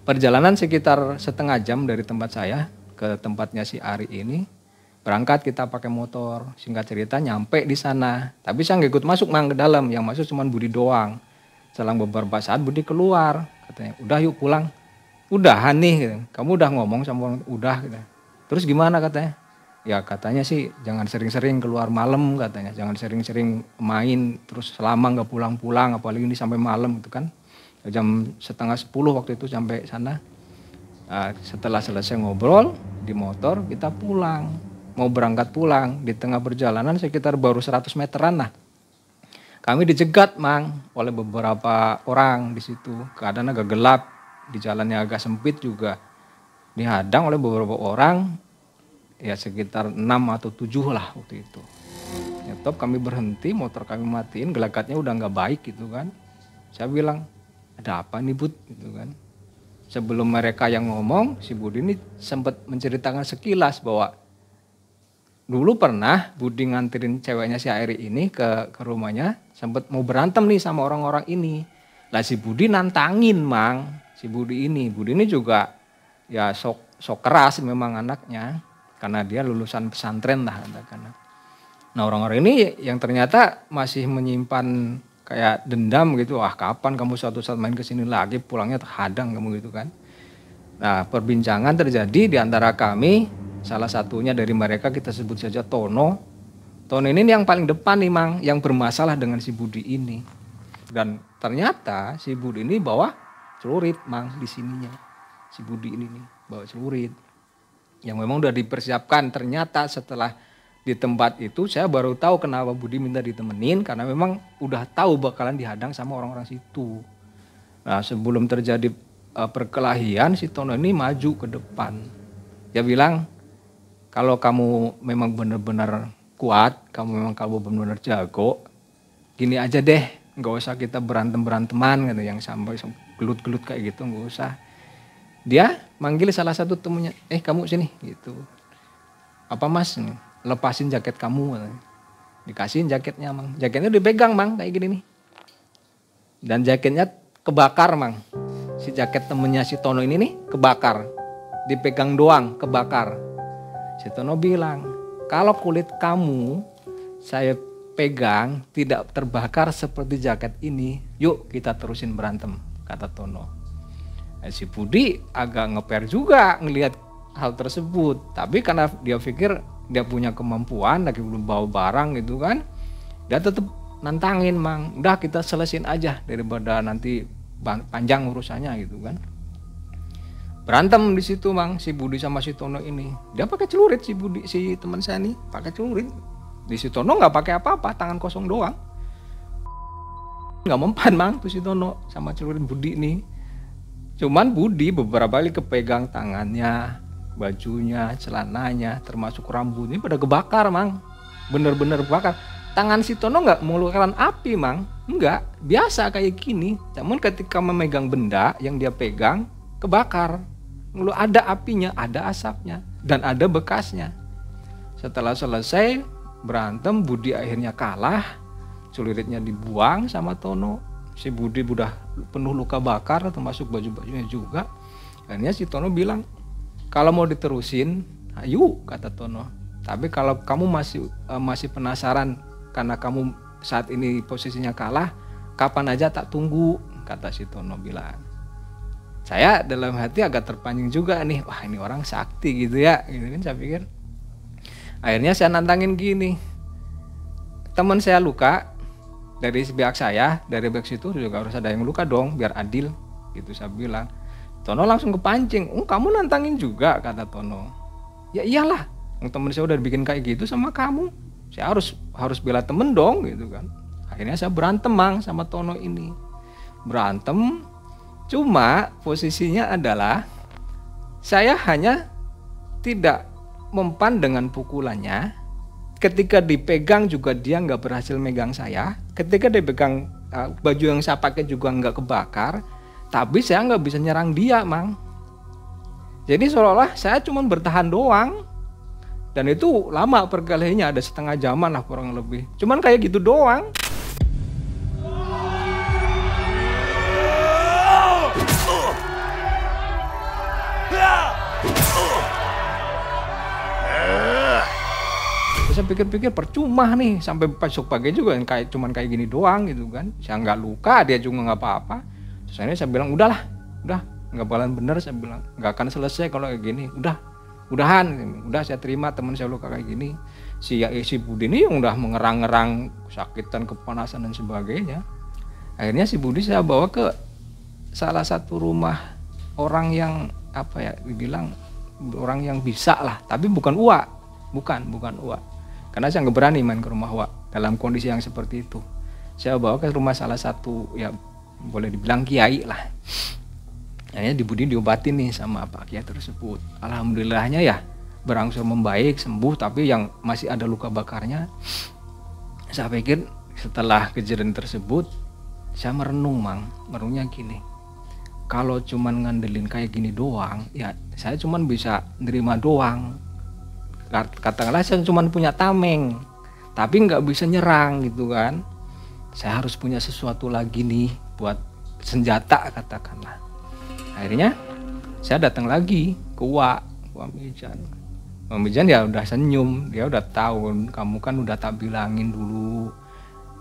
Perjalanan sekitar setengah jam dari tempat saya ke tempatnya si Ari ini. Berangkat kita pakai motor, singkat cerita nyampe di sana. Tapi saya nggak ikut masuk Mang ke dalam, yang masuk cuma Budi doang. Selang beberapa saat Budi keluar, katanya udah yuk pulang. Udahan nih, gitu. Kamu udah ngomong sama orang, udah gitu. Terus gimana katanya? Ya katanya sih jangan sering-sering keluar malam katanya. Jangan sering-sering main terus selama nggak pulang-pulang. Apalagi ini sampai malam gitu kan. Jam 9:30 waktu itu sampai sana. Nah, setelah selesai ngobrol di motor kita pulang. Mau berangkat pulang. Di tengah perjalanan sekitar baru 100 meteran lah. Kami dicegat Mang oleh beberapa orang di situ. Keadaan agak gelap. Di jalannya agak sempit juga. Dihadang oleh beberapa orang, ya sekitar 6 atau 7 lah waktu itu. Nyetop kami berhenti, motor kami matiin, gelagatnya udah gak baik gitu kan. Saya bilang, ada apa nih Bud gitu kan. Sebelum mereka yang ngomong, si Budi ini sempat menceritakan sekilas bahwa dulu pernah Budi nganterin ceweknya si Airi ini ke rumahnya, sempat mau berantem nih sama orang-orang ini. Lah si Budi nantangin Mang, si Budi ini juga ya sok keras memang anaknya karena dia lulusan pesantren lah katakan. Nah orang-orang ini yang ternyata masih menyimpan kayak dendam gitu. Ah kapan kamu suatu saat main kesini lagi, pulangnya terhadang kamu gitu kan. Nah perbincangan terjadi di antara kami, salah satunya dari mereka kita sebut saja Tono. Tono ini yang paling depan nih Mang, yang bermasalah dengan si Budi ini. Dan ternyata si Budi ini bawa celurit Mang di sininya. Si Budi ini nih bawa celurit yang memang udah dipersiapkan. Ternyata setelah di tempat itu saya baru tahu kenapa Budi minta ditemenin, karena memang udah tahu bakalan dihadang sama orang-orang situ. Nah sebelum terjadi perkelahian, si Tono ini maju ke depan. Dia bilang, kalau kamu memang benar-benar kuat, kamu benar-benar jago, gini aja deh, nggak usah kita berantem-beranteman gitu, yang sampai gelut-gelut kayak gitu nggak usah. Dia manggil salah satu temunya, kamu sini gitu. Apa mas, lepasin jaket kamu. Dikasihin jaketnya Mang. Jaketnya dipegang Mang kayak gini nih. Dan jaketnya kebakar mang. Si jaket temennya si Tono ini nih kebakar. Dipegang doang kebakar. Si Tono bilang, kalau kulit kamu saya pegang tidak terbakar seperti jaket ini, yuk kita terusin berantem, kata Tono. Si Budi agak ngeper juga ngelihat hal tersebut, tapi karena dia pikir dia punya kemampuan, lagi belum bawa barang gitu kan, dia tetap nantangin mang, udah kita selesain aja daripada nanti panjang urusannya gitu kan. Berantem di situ mang, si Budi sama si Tono ini, dia pakai celurit si Budi, si teman saya nih pakai celurit. Di si Tono nggak pakai apa-apa, tangan kosong doang. Nggak mempan mang tuh si Tono sama celurit Budi nih. Cuman Budi beberapa kali kepegang tangannya, bajunya, celananya, termasuk rambutnya pada kebakar mang. Bener-bener bakar. Tangan si Tono nggak mengeluarkan api mang, enggak, biasa kayak gini. Namun ketika memegang benda yang dia pegang kebakar. Lalu ada apinya, ada asapnya, dan ada bekasnya. Setelah selesai berantem, Budi akhirnya kalah, celuritnya dibuang sama Tono. Si Budi udah penuh luka bakar, termasuk baju-bajunya juga. Akhirnya si Tono bilang, kalau mau diterusin, ayo, kata Tono. Tapi kalau kamu masih penasaran karena kamu saat ini posisinya kalah, kapan aja tak tunggu, kata si Tono bilang. Saya dalam hati agak terpancing juga nih, wah ini orang sakti gitu ya, gitu kan saya pikir. Akhirnya saya nantangin gini, teman saya luka, dari pihak saya, dari pihak situ juga harus ada yang luka dong, biar adil, gitu saya bilang. Tono langsung kepancing, kamu nantangin juga, kata Tono. Ya iyalah, teman saya udah bikin kayak gitu sama kamu, saya harus bela temen dong, gitu kan. Akhirnya saya berantem mang sama Tono ini, berantem, cuma posisinya adalah saya hanya tidak mempan dengan pukulannya. Ketika dipegang juga dia nggak berhasil megang saya. Ketika dipegang baju yang saya pakai juga nggak kebakar. Tapi saya nggak bisa nyerang dia mang. Jadi seolah-olah saya cuma bertahan doang. Dan itu lama perkelahiannya, ada setengah jaman lah kurang lebih. Cuman kayak gitu doang. Saya pikir-pikir percuma nih, sampai besok pagi juga yang cuman kayak gini doang gitu kan. Saya nggak luka, dia juga nggak apa-apa. Terus akhirnya saya bilang udah nggak bakalan bener, saya bilang nggak akan selesai kalau kayak gini. Udah saya terima teman saya luka kayak gini. Si Budi ini yang udah mengerang-ngerang kesakitan, kepanasan dan sebagainya. Akhirnya si Budi saya bawa ke salah satu rumah orang yang dibilang orang yang bisa lah, tapi bukan uak, bukan uak. Karena saya nggak berani main ke rumah uak dalam kondisi yang seperti itu. Saya bawa ke rumah salah satu, ya boleh dibilang kiai lah. Akhirnya di Budi diobatin nih sama Pak Kiai tersebut. Alhamdulillahnya ya berangsur membaik, sembuh, tapi yang masih ada luka bakarnya. Saya pikir setelah kejadian tersebut, saya merenung mang, merenungnya gini. Kalau cuman ngandelin kayak gini doang, ya saya cuman bisa nerima doang. Katakanlah saya cuman punya tameng, tapi nggak bisa nyerang gitu kan. Saya harus punya sesuatu lagi nih buat senjata katakanlah. Akhirnya saya datang lagi ke Wak Mijan. Wak Mijan ya udah senyum, dia udah tahu, kamu kan udah tak bilangin dulu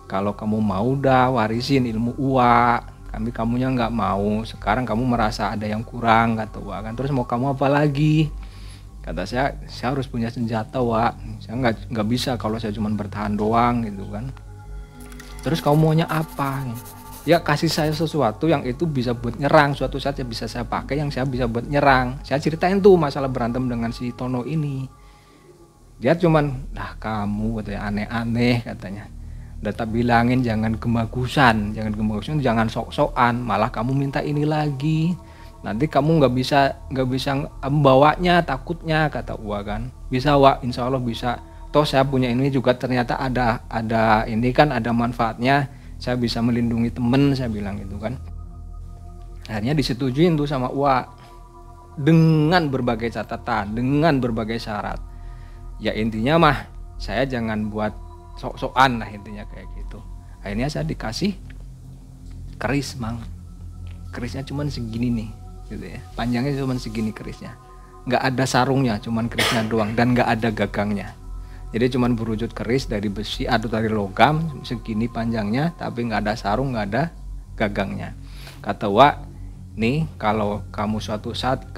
kalau kamu mau udah warisin ilmu Wak. Kami kamunya nggak mau, sekarang kamu merasa ada yang kurang, kata Wak kan. Terus mau kamu apa lagi? Kata saya harus punya senjata Wak. Saya nggak bisa kalau saya cuma bertahan doang gitu kan. Terus kamu maunya apa? Ya kasih saya sesuatu yang itu bisa buat nyerang, suatu saat ya bisa saya pakai yang saya bisa buat nyerang. Saya ceritain tuh masalah berantem dengan si Tono ini. Dia cuman, kamu katanya aneh-aneh katanya. Udah tak bilangin jangan gemagusan, jangan sok-sokan, malah kamu minta ini lagi. Nanti kamu nggak bisa membawanya, takutnya, kata Wak kan. Bisa Wak, insya Allah bisa. Toh saya punya ini juga ternyata ada ini kan ada manfaatnya. Saya bisa melindungi temen, saya bilang gitu kan. Akhirnya disetujuin tuh sama Wak dengan berbagai catatan, dengan berbagai syarat. Ya intinya mah saya jangan buat sok-sokan lah intinya kayak gitu. Akhirnya saya dikasih keris mang. kerisnya cuman segini nih gitu ya, panjangnya cuman segini kerisnya, nggak ada sarungnya, cuman kerisnya doang dan nggak ada gagangnya. Jadi cuman berwujud keris dari besi atau dari logam segini panjangnya, tapi nggak ada sarung, nggak ada gagangnya. Kata Wak, nih kalau kamu suatu saat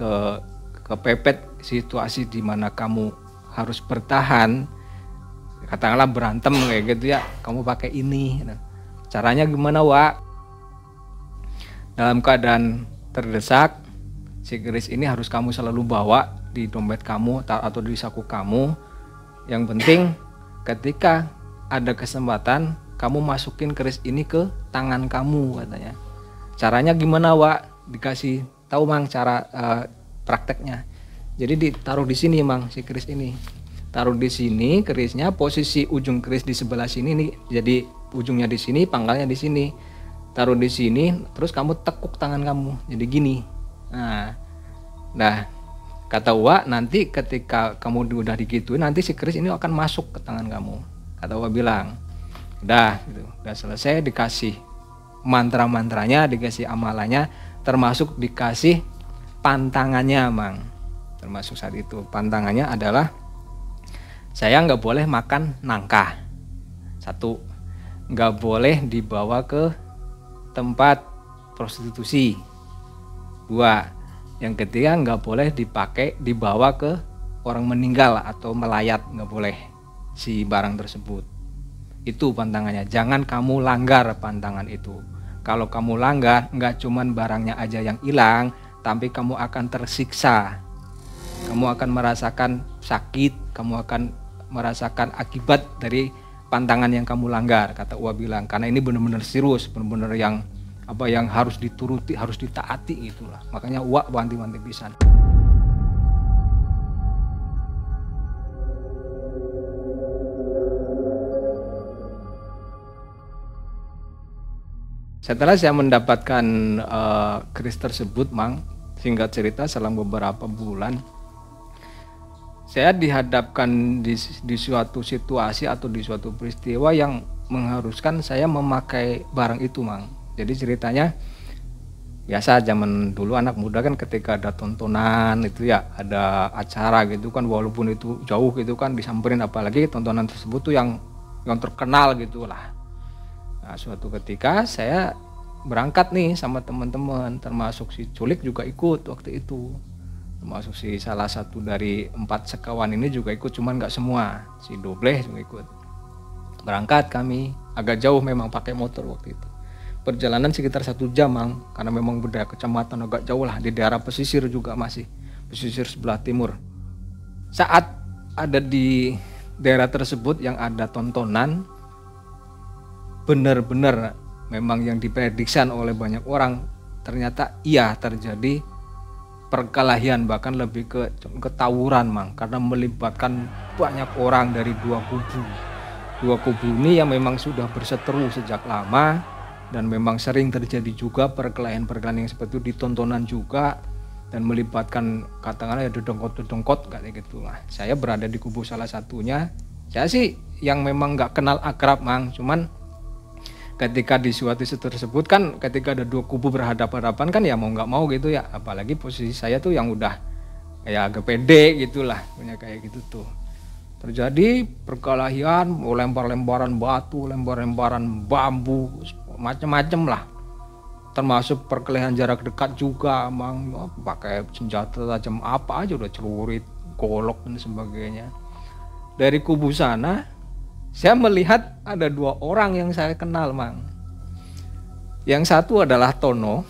kepepet situasi di mana kamu harus bertahan, katakanlah berantem kayak gitu ya, kamu pakai ini. Caranya gimana, Wak? Dalam keadaan terdesak, si keris ini harus kamu selalu bawa di dompet kamu atau di saku kamu. Yang penting ketika ada kesempatan, kamu masukin keris ini ke tangan kamu katanya. Caranya gimana, Wak? Dikasih tahu Mang cara prakteknya. Jadi ditaruh di sini Mang si keris ini. Taruh di sini kerisnya, posisi ujung keris di sebelah sini nih. Jadi ujungnya di sini, pangkalnya di sini. Taruh di sini, terus kamu tekuk tangan kamu. Jadi gini. Nah, kata Wak, nanti ketika kamu udah digituin, nanti si keris ini akan masuk ke tangan kamu. Kata Wak bilang, udah gitu, udah selesai, dikasih mantra-mantranya, dikasih amalannya, termasuk dikasih pantangannya Mang. Termasuk saat itu pantangannya adalah saya nggak boleh makan nangka, satu, nggak boleh dibawa ke tempat prostitusi, dua, yang ketiga nggak boleh dibawa ke orang meninggal atau melayat, nggak boleh si barang tersebut. Itu pantangannya, jangan kamu langgar pantangan itu. Kalau kamu langgar, nggak cuman barangnya aja yang hilang, tapi kamu akan tersiksa. Kamu akan merasakan sakit, kamu akan merasakan akibat dari pantangan yang kamu langgar, kata Wak bilang. Karena ini benar-benar serius, benar-benar yang harus dituruti, harus ditaati gitulah. Makanya Wak wanti-wanti pisan. Setelah saya mendapatkan keris tersebut Mang, singkat cerita selama beberapa bulan saya dihadapkan di suatu situasi atau di suatu peristiwa yang mengharuskan saya memakai barang itu Mang. Jadi ceritanya biasa zaman dulu anak muda kan ketika ada tontonan itu ya, ada acara gitu kan, walaupun itu jauh gitu kan disamperin, apalagi tontonan tersebut tuh yang terkenal gitu lah. Nah, suatu ketika saya berangkat nih sama teman-teman, termasuk si Culik juga ikut waktu itu, termasuk si salah satu dari 4 sekawan ini juga ikut, cuman nggak semua, si Dobleh juga ikut. Berangkat kami agak jauh memang, pakai motor waktu itu. Perjalanan sekitar 1 jam Mang, karena memang beda kecamatan agak jauh lah, di daerah pesisir juga, masih pesisir sebelah timur. Saat ada di daerah tersebut yang ada tontonan, benar-benar memang yang diprediksi oleh banyak orang, ternyata iya terjadi perkelahian, bahkan lebih ke tawuran Mang, karena melibatkan banyak orang dari 2 kubu. 2 kubu ini yang memang sudah berseteru sejak lama, dan memang sering terjadi juga perkelahian-perkelahian yang seperti itu di tontonan juga, dan melibatkan katakanlah ya dedengkot kayak gitu lah. Saya berada di kubu salah satunya. Saya sih yang memang nggak kenal akrab Mang, cuman ketika di suatu tersebut kan, ketika ada 2 kubu berhadapan-hadapan kan ya mau nggak mau gitu ya, apalagi posisi saya tuh yang udah kayak agak pede gitulah, punya kayak gitu tuh. Terjadi perkelahian, lempar-lemparan batu, lempar-lemparan bambu, macam-macam lah. Termasuk perkelahian jarak dekat juga Mang, pakai senjata tajam apa aja udah, celurit, golok dan sebagainya. Dari kubu sana saya melihat ada 2 orang yang saya kenal Mang. Yang satu adalah Tono,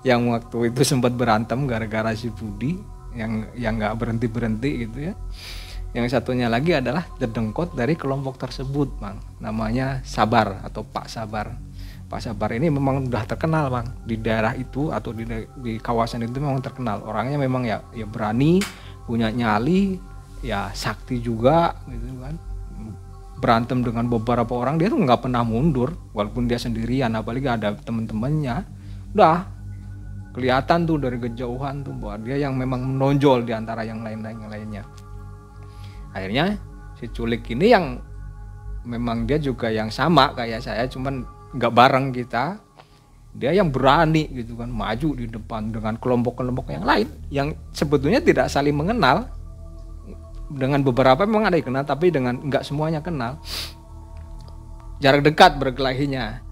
yang waktu itu sempat berantem gara-gara si Budi yang nggak berhenti gitu ya. Yang satunya lagi adalah dedengkot dari kelompok tersebut Mang, namanya Sabar atau Pak Sabar. Pak Sabar ini memang udah terkenal Mang di daerah itu atau di kawasan itu, memang terkenal. Orangnya memang ya berani, punya nyali, ya sakti juga gitu kan. Berantem dengan beberapa orang dia tuh nggak pernah mundur, walaupun dia sendirian, apalagi ada teman-temannya. Udah kelihatan tuh dari kejauhan tuh bahwa dia yang memang menonjol di antara yang lainnya. Akhirnya si Culik ini yang memang dia juga yang sama kayak saya, cuman nggak bareng kita. Dia yang berani gitu kan, maju di depan dengan kelompok-kelompok yang lain yang sebetulnya tidak saling mengenal. Dengan beberapa memang ada yang kenal, tapi dengan enggak semuanya kenal. Jarak dekat berkelahinya.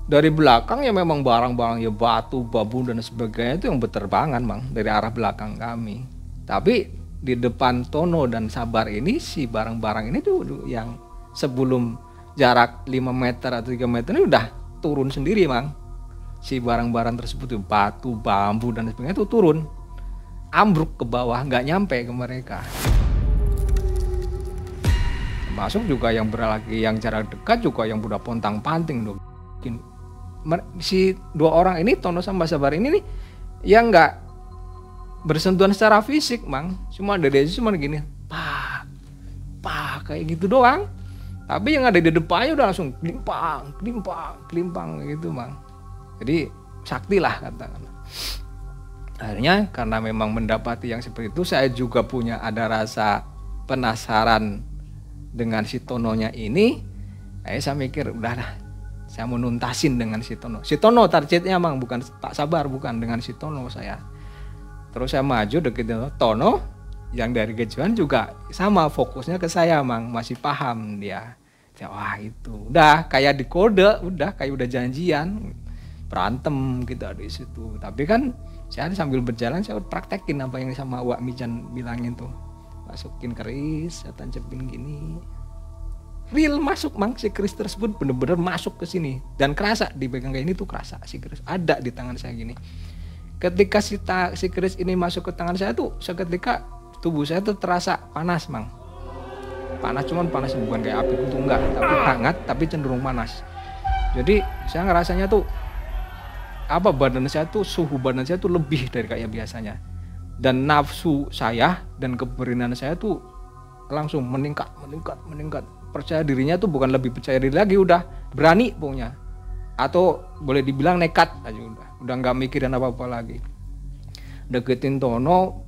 Dari belakang ya memang barang-barang ya batu, babun dan sebagainya itu yang berterbangan Bang dari arah belakang kami. Tapi di depan Tono dan Sabar ini si barang-barang ini tuh yang sebelum jarak 5 meter atau 3 meter ini udah turun sendiri Bang. Si barang-barang tersebut tuh batu, bambu dan sebagainya itu turun. Ambruk ke bawah, nggak nyampe ke mereka. Masuk juga yang berlagi yang jarak dekat juga yang udah pontang-panting dong. Si 2 orang ini Tono sama Sabar ini nih yang nggak bersentuhan secara fisik Mang, cuma dari cuma gini pak kayak gitu doang, tapi yang ada di depannya udah langsung kelimpang gitu Mang. Jadi sakti lah katakanlah. Akhirnya karena memang mendapati yang seperti itu, saya juga punya ada rasa penasaran dengan si Tononya ini. Saya mikir udahlah, saya mau nuntasin dengan si Tono. Si Tono targetnya Mang, bukan Pak Sabar, bukan, dengan si Tono saya. Terus saya maju deketin Tono yang dari Gejuan juga sama fokusnya ke saya Mang, masih paham dia. Wah itu udah kayak dikode, udah kayak udah janjian berantem gitu di situ. Tapi kan saya sambil berjalan saya praktekin apa yang sama Wak Mijan bilangin tuh. Masukin keris, saya tancepin gini. Real masuk Mang, si keris tersebut bener-bener masuk ke sini dan kerasa dipegang kayak ini tuh, kerasa si keris ada di tangan saya gini. Ketika si keris ini masuk ke tangan saya tuh seketika tubuh saya tuh terasa panas Mang. Panas, cuman panas bukan kayak api itu enggak, tapi hangat tapi cenderung panas. Jadi saya ngerasanya tuh badan saya tuh, suhu badan saya tuh lebih dari kayak biasanya. Dan nafsu saya dan keberanian saya tuh langsung meningkat. Percaya dirinya tuh bukan lebih percaya diri lagi, udah berani pokoknya. Atau boleh dibilang nekat aja udah nggak mikirin apa-apa lagi. Deketin Tono,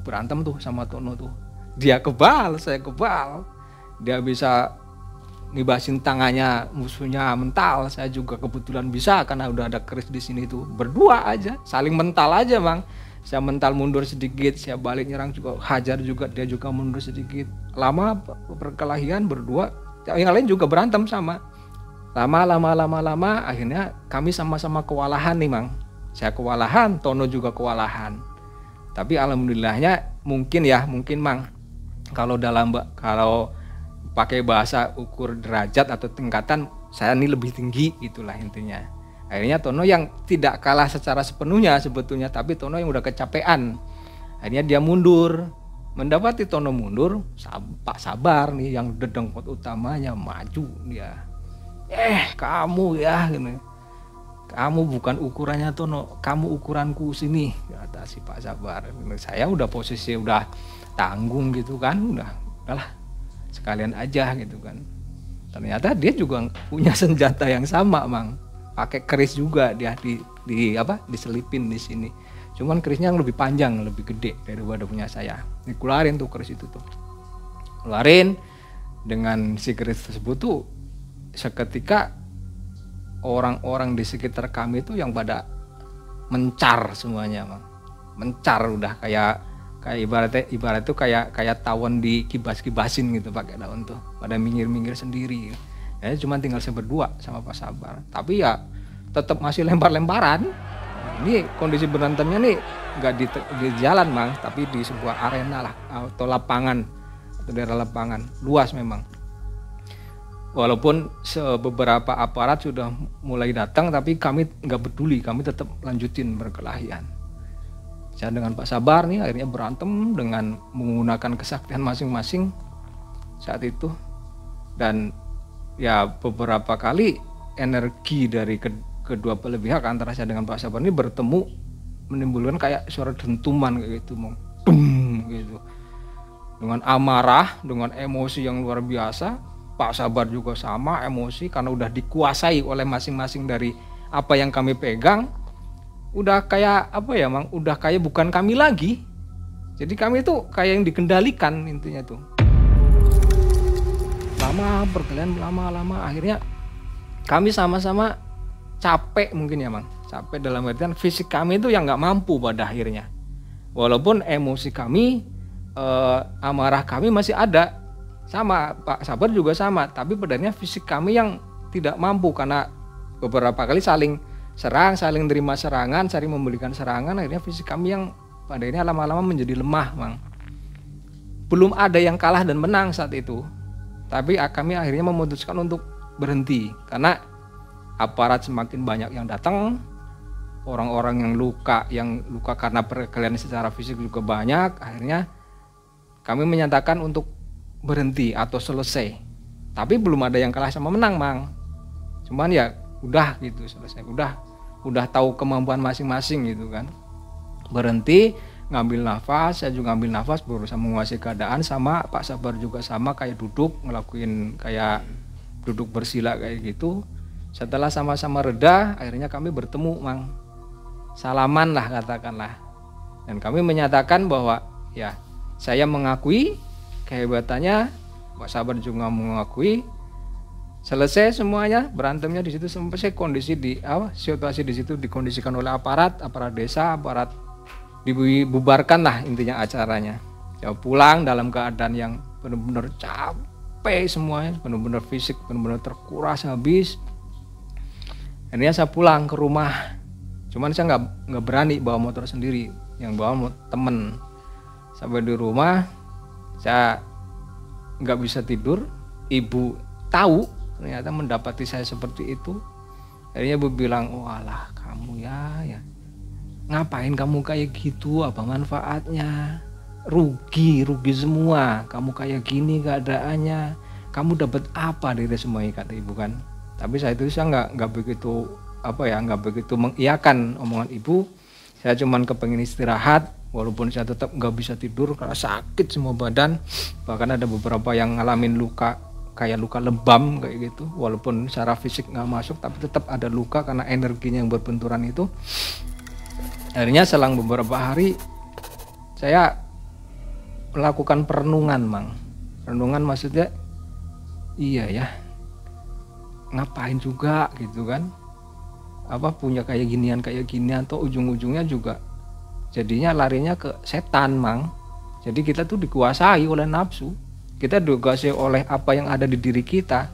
berantem tuh sama Tono tuh. Dia kebal, saya kebal. Dia bisa ngibasin tangannya musuhnya mental, saya juga kebetulan bisa karena udah ada keris di sini tuh. Berdua aja, saling mental aja Bang. Saya mental mundur sedikit, saya balik nyerang juga, hajar juga, dia juga mundur sedikit. Lama perkelahian berdua, yang lain juga berantem sama. Lama, akhirnya kami sama-sama kewalahan nih Mang. Saya kewalahan, Tono juga kewalahan. Tapi alhamdulillahnya mungkin Mang, kalau pakai bahasa ukur derajat atau tingkatan, saya ini lebih tinggi, itulah intinya. Akhirnya Tono yang tidak kalah secara sepenuhnya sebetulnya, tapi Tono yang udah kecapean. Akhirnya dia mundur. Mendapati Tono mundur, Pak Sabar nih yang dedengkot utamanya maju dia. Kamu ya gini. Kamu bukan ukurannya Tono, kamu ukuranku sini, kata si Pak Sabar. Saya udah posisi udah tanggung gitu kan, udahlah sekalian aja gitu kan. Ternyata dia juga punya senjata yang sama Mang. Pakai keris juga dia diselipin di sini. Cuman kerisnya yang lebih panjang, lebih gede daripada punya saya. Dikeluarin tuh keris itu tuh. Keluarin dengan si keris tersebut tuh seketika orang-orang di sekitar kami tuh yang pada mencar semuanya, Bang. Mencar udah kayak ibarat itu kayak tawon dikibas-kibasin gitu pakai daun tuh. Pada minggir-minggir sendiri. Ya cuma tinggal saya berdua sama Pak Sabar. Tapi ya tetap masih lempar-lemparan. Ini kondisi berantemnya nih nggak di jalan Bang, tapi di sebuah arena lah atau lapangan atau daerah lapangan luas memang. Walaupun beberapa aparat sudah mulai datang, tapi kami nggak peduli, kami tetap lanjutin berkelahian. Saya dengan Pak Sabar nih akhirnya berantem dengan menggunakan kesaktian masing-masing saat itu, dan ya beberapa kali energi dari kedua belah pihak antara saya dengan Pak Sabar ini bertemu menimbulkan kayak suara dentuman kayak gitu, gitu. Dengan amarah, dengan emosi yang luar biasa. Pak Sabar juga sama emosi karena udah dikuasai oleh masing-masing dari apa yang kami pegang. Udah kayak Mang, udah kayak bukan kami lagi. Jadi kami tuh kayak yang dikendalikan intinya tuh. Lama berkelian, lama akhirnya kami sama-sama capek mungkin ya Mang. Capek dalam artian fisik kami itu yang nggak mampu pada akhirnya. Walaupun emosi kami, amarah kami masih ada, sama Pak Sabar juga sama, tapi pada akhirnya fisik kami yang tidak mampu karena beberapa kali saling serang, saling terima serangan, saling memberikan serangan, akhirnya fisik kami yang pada akhirnya lama-lama menjadi lemah Mang. Belum ada yang kalah dan menang saat itu, tapi kami akhirnya memutuskan untuk berhenti karena aparat semakin banyak yang datang, orang-orang yang luka karena perkelahian secara fisik juga banyak. Akhirnya kami menyatakan untuk berhenti atau selesai. Tapi belum ada yang kalah sama menang Mang. Cuman ya udah gitu, selesai. Udah tahu kemampuan masing-masing gitu kan. Berhenti, ngambil nafas, saya juga ngambil nafas, berusaha menguasai keadaan. Sama Pak Sabar juga sama, kayak duduk, ngelakuin kayak duduk bersila kayak gitu. Setelah sama-sama reda, akhirnya kami bertemu Mang. Salaman lah katakanlah. Dan kami menyatakan bahwa ya saya mengakui kehebatannya, Pak Sabar juga mengakui. Selesai semuanya, berantemnya di situ sampai kondisi situasi di situ dikondisikan oleh aparat desa, aparat dibubarkan lah intinya acaranya. Ya pulang dalam keadaan yang benar-benar capek semuanya, benar-benar fisik benar-benar terkuras habis. Akhirnya saya pulang ke rumah, cuman saya nggak berani bawa motor sendiri, yang bawa temen. Sampai di rumah saya nggak bisa tidur, ibu tahu ternyata mendapati saya seperti itu. Akhirnya ibu bilang, oh alah kamu ya ngapain kamu kayak gitu, apa manfaatnya, rugi semua, kamu kayak gini keadaannya, kamu dapat apa dari semuanya, kata ibu kan. Tapi saya nggak begitu nggak begitu mengiyakan omongan ibu. Saya cuman kepengen istirahat, walaupun saya tetap nggak bisa tidur karena sakit semua badan. Bahkan ada beberapa yang ngalamin luka kayak luka lebam kayak gitu, walaupun secara fisik nggak masuk tapi tetap ada luka karena energinya yang berbenturan itu. Akhirnya selang beberapa hari saya melakukan perenungan Mang. Perenungan maksudnya iya ya, ngapain juga gitu kan, punya kayak ginian atau ujung-ujungnya juga jadinya larinya ke setan Mang. Jadi kita tuh dikuasai oleh nafsu, kita dikuasai oleh apa yang ada di diri kita.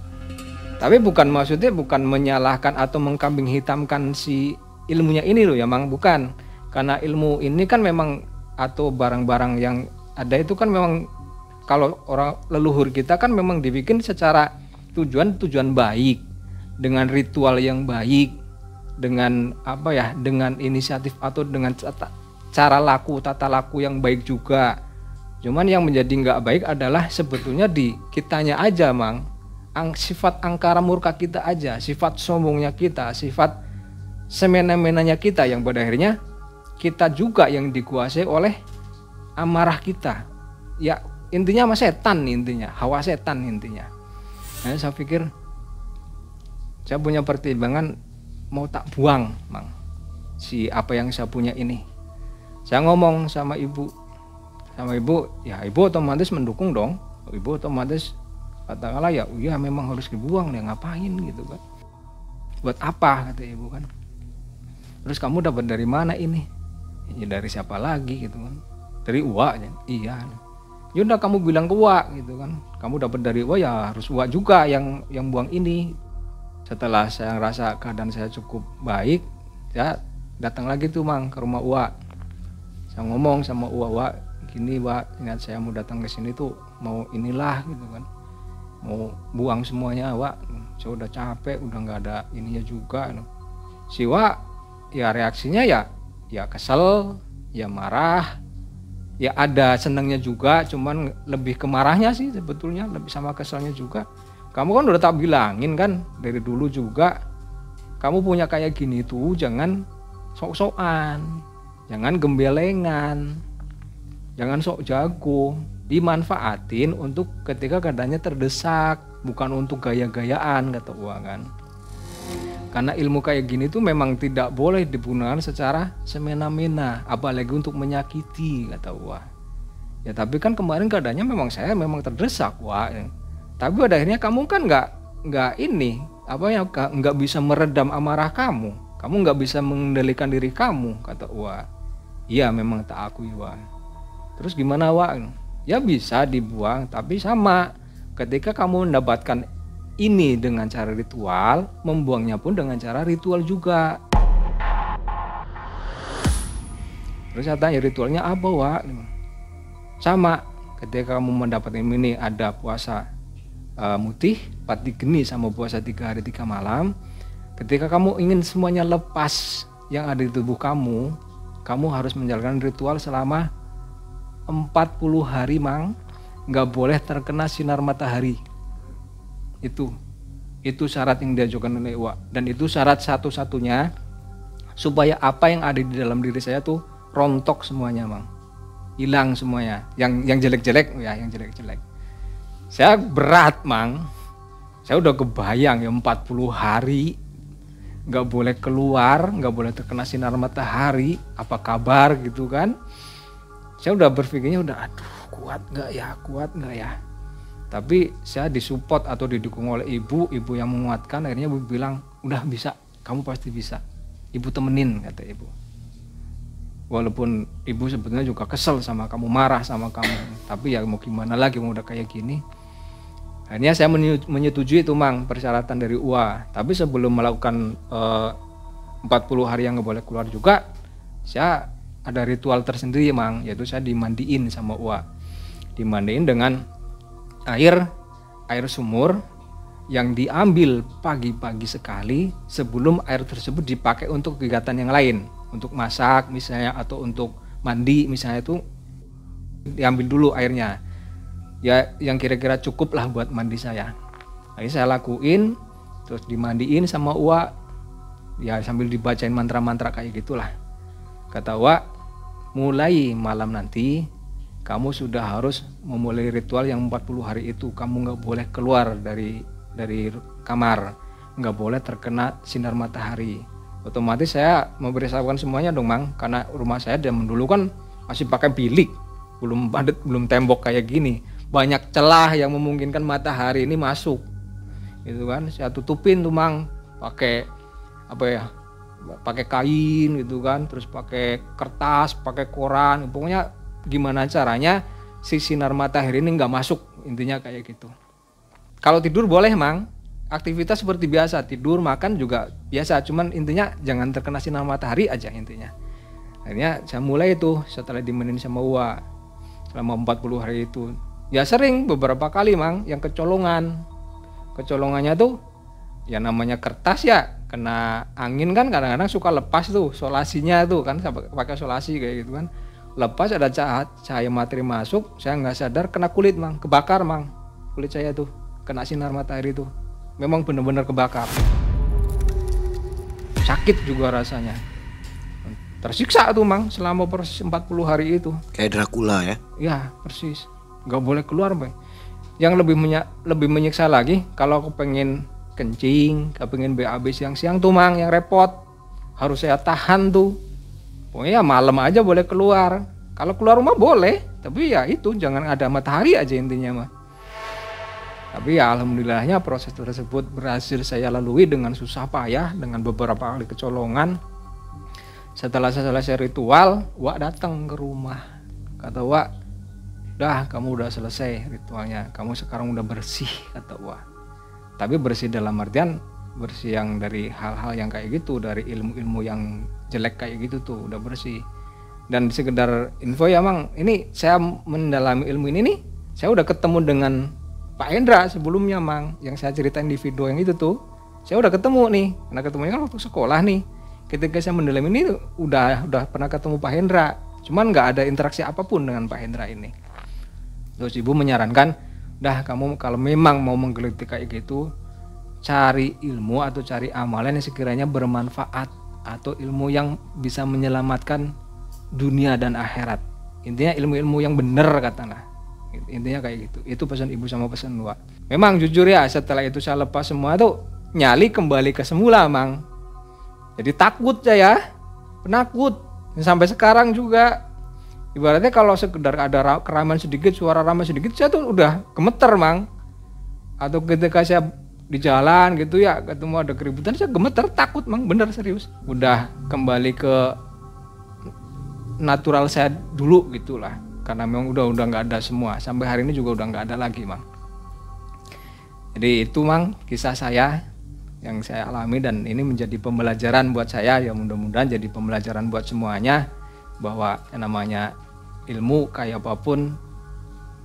Tapi maksudnya bukan menyalahkan atau mengkambing hitamkan si ilmunya ini loh ya Mang, bukan. Karena ilmu ini kan memang atau barang-barang yang ada itu kan memang kalau orang leluhur kita kan memang dibikin secara tujuan baik, dengan ritual yang baik, dengan dengan inisiatif atau dengan tata laku yang baik juga. Cuman yang menjadi nggak baik adalah sebetulnya di kitanya aja Mang, sifat angkara murka kita aja, sifat sombongnya kita, sifat semena-menanya kita yang pada akhirnya kita juga yang dikuasai oleh amarah kita. Ya intinya sama setan, intinya hawa setan intinya. Nah, saya pikir saya punya pertimbangan mau tak buang Mang si apa yang saya punya ini. Saya ngomong sama ibu, ya ibu otomatis mendukung dong. Ibu otomatis katakanlah ya memang harus dibuang, ya ngapain gitu kan, buat apa, kata ibu kan. Terus kamu dapat dari mana ini? Ya dari siapa lagi gitu kan, dari Uwa ya. Iya, yaudah kamu bilang ke Uwa gitu kan, kamu dapat dari Uwa ya harus Uwa juga yang buang ini. Setelah saya ngerasa keadaan saya cukup baik, saya datang lagi tuh Mang ke rumah Uwa. Saya ngomong sama Uwa, gini Uwa, ingat saya mau datang ke sini tuh mau inilah gitu kan, mau buang semuanya Uwa, saya udah capek, udah nggak ada ininya juga. Si Uwa ya reaksinya ya kesel, ya marah, ya ada senangnya juga, cuman lebih ke marahnya sih sebetulnya, lebih sama keselnya juga. Kamu kan udah tak bilangin kan dari dulu juga, kamu punya kayak gini tuh jangan sok-sokan, jangan gembelengan, jangan sok jago, dimanfaatin untuk ketika keadaannya terdesak, bukan untuk gaya-gayaan, kata Uwa kan. Karena ilmu kayak gini tuh memang tidak boleh digunakan secara semena-mena, apalagi untuk menyakiti, kata Uwa. Ya tapi kan kemarin keadaannya memang saya memang terdesak Wak. Tapi pada akhirnya kamu kan nggak apa ya, nggak bisa meredam amarah kamu nggak bisa mengendalikan diri kamu, kata Wak. Iya memang tak akui, Wak. Terus gimana, Wak? Ya bisa dibuang, tapi sama ketika kamu mendapatkan ini dengan cara ritual, membuangnya pun dengan cara ritual juga. Terus saya tanya, ritualnya apa, Wak? Sama, ketika kamu mendapat ini, ada puasa mutih, pati geni, sama puasa 3 hari 3 malam. Ketika kamu ingin semuanya lepas yang ada di tubuh kamu harus menjalankan ritual selama 40 hari, Mang. Nggak boleh terkena sinar matahari. Itu syarat yang diajukan oleh Wak. Dan itu syarat satu-satunya supaya apa yang ada di dalam diri saya tuh rontok semuanya, Mang. Hilang semuanya. Yang jelek-jelek ya, yang jelek-jelek. Saya berat, Mang. Saya udah kebayang ya 40 hari nggak boleh keluar, nggak boleh terkena sinar matahari, apa kabar gitu kan. Saya udah berpikirnya udah aduh kuat nggak ya. Tapi saya disupport atau didukung oleh ibu yang menguatkan. Akhirnya ibu bilang udah bisa, kamu pasti bisa, ibu temenin, kata ibu. Walaupun ibu sebetulnya juga kesel sama kamu, marah sama kamu, tapi ya mau gimana lagi, mau udah kayak gini. Akhirnya saya menyetujui itu, Mang, persyaratan dari UA. Tapi sebelum melakukan 40 hari yang nggak boleh keluar juga, saya ada ritual tersendiri, Mang, yaitu saya dimandiin sama UA. Dimandiin dengan air sumur yang diambil pagi-pagi sekali sebelum air tersebut dipakai untuk kegiatan yang lain, untuk masak misalnya atau untuk mandi misalnya, itu diambil dulu airnya. Ya yang kira-kira cukup lah buat mandi saya. Jadi saya lakuin, terus dimandiin sama Uwa, ya sambil dibacain mantra-mantra kayak gitulah. Kata Uwa, mulai malam nanti kamu sudah harus memulai ritual yang 40 hari itu. Kamu gak boleh keluar dari kamar, gak boleh terkena sinar matahari. Otomatis saya memberitahukan semuanya dong, Mang, karena rumah saya zaman dulu kan masih pakai bilik, belum padat, belum tembok kayak gini. Banyak celah yang memungkinkan matahari ini masuk, gitu kan. Saya tutupin tuh, Mang, pakai apa ya, pakai kain gitu kan, terus pakai kertas, pakai koran, pokoknya gimana caranya si sinar matahari ini nggak masuk, intinya kayak gitu. Kalau tidur boleh, Mang, aktivitas seperti biasa, tidur makan juga biasa, cuman intinya jangan terkena sinar matahari aja intinya. Akhirnya saya mulai itu setelah dimenin sama Uwa selama 40 hari itu. Ya sering beberapa kali, Mang, yang kecolongannya tuh ya namanya kertas ya, kena angin kan kadang-kadang suka lepas tuh solasinya tuh kan, pakai solasi kayak gitu kan, lepas ada cahaya matahari masuk, saya nggak sadar kena kulit, Mang, kebakar, Mang, kulit saya tuh kena sinar matahari tuh, memang benar-benar kebakar, sakit juga rasanya, tersiksa tuh, Mang, selama persis 40 hari itu. Kayak Dracula ya? Ya persis. Gak boleh keluar, Bang. Yang lebih menyiksa lagi kalau aku pengen kencing, pengen BAB siang-siang tuh, Mang, yang repot, harus saya tahan tuh. Pokoknya ya malam aja boleh keluar. Kalau keluar rumah boleh, tapi ya itu jangan ada matahari aja intinya, mah. Tapi ya alhamdulillahnya proses tersebut berhasil saya lalui dengan susah payah, dengan beberapa kali kecolongan. Setelah saya selesai ritual, Wak datang ke rumah. Kata Wak, udah, kamu udah selesai ritualnya, kamu sekarang udah bersih, kata Wak. Tapi bersih dalam artian bersih yang dari hal-hal yang kayak gitu, dari ilmu-ilmu yang jelek kayak gitu tuh udah bersih. Dan sekedar info ya, Mang, ini saya mendalami ilmu ini nih, saya udah ketemu dengan Pak Hendra sebelumnya, Mang, yang saya ceritain di video yang itu tuh. Saya udah ketemu nih, karena ketemunya kan waktu sekolah nih. Ketika saya mendalami ini udah pernah ketemu Pak Hendra, cuman nggak ada interaksi apapun dengan Pak Hendra ini. Terus ibu menyarankan, dah kamu kalau memang mau menggeluti kayak gitu, cari ilmu atau cari amalan yang sekiranya bermanfaat atau ilmu yang bisa menyelamatkan dunia dan akhirat. Intinya ilmu-ilmu yang benar, katalah. Intinya kayak gitu. Itu pesan ibu sama pesan Wak. Memang jujur ya, setelah itu saya lepas semua tuh nyali kembali ke semula, Mang. Jadi takut saya, penakut. Sampai sekarang juga. Ibaratnya kalau sekedar ada keramaian sedikit, suara ramai sedikit, saya tuh udah gemeter, Mang. Atau ketika saya di jalan gitu ya, ketemu ada keributan, saya gemeter, takut mang, bener serius. Udah kembali ke natural saya dulu gitulah, karena memang udah nggak ada semua. Sampai hari ini juga udah nggak ada lagi mang. Jadi itu mang kisah saya yang saya alami, dan ini menjadi pembelajaran buat saya, ya mudah-mudahan jadi pembelajaran buat semuanya, bahwa yang namanya ilmu kayak apapun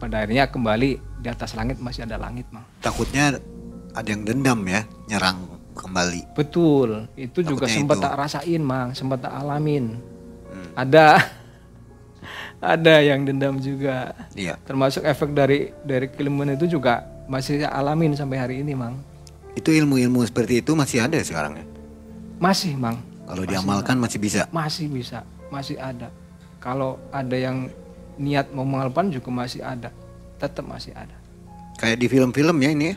pada akhirnya kembali di atas langit masih ada langit mang. Takutnya ada yang dendam ya, nyerang kembali. Betul, itu Takutnya juga sempat itu. tak rasain mang, sempat tak alamin. Ada yang dendam juga. Iya. Termasuk efek dari keilmuan itu juga masih saya alamin sampai hari ini mang. Itu ilmu-ilmu seperti itu masih ada sekarang ya? Masih mang. Kalau diamalkan masih bisa? Masih bisa, masih ada. Kalau ada yang niat mau mengamalkan juga masih ada, tetap masih ada. Kayak di film-film ya ini ya?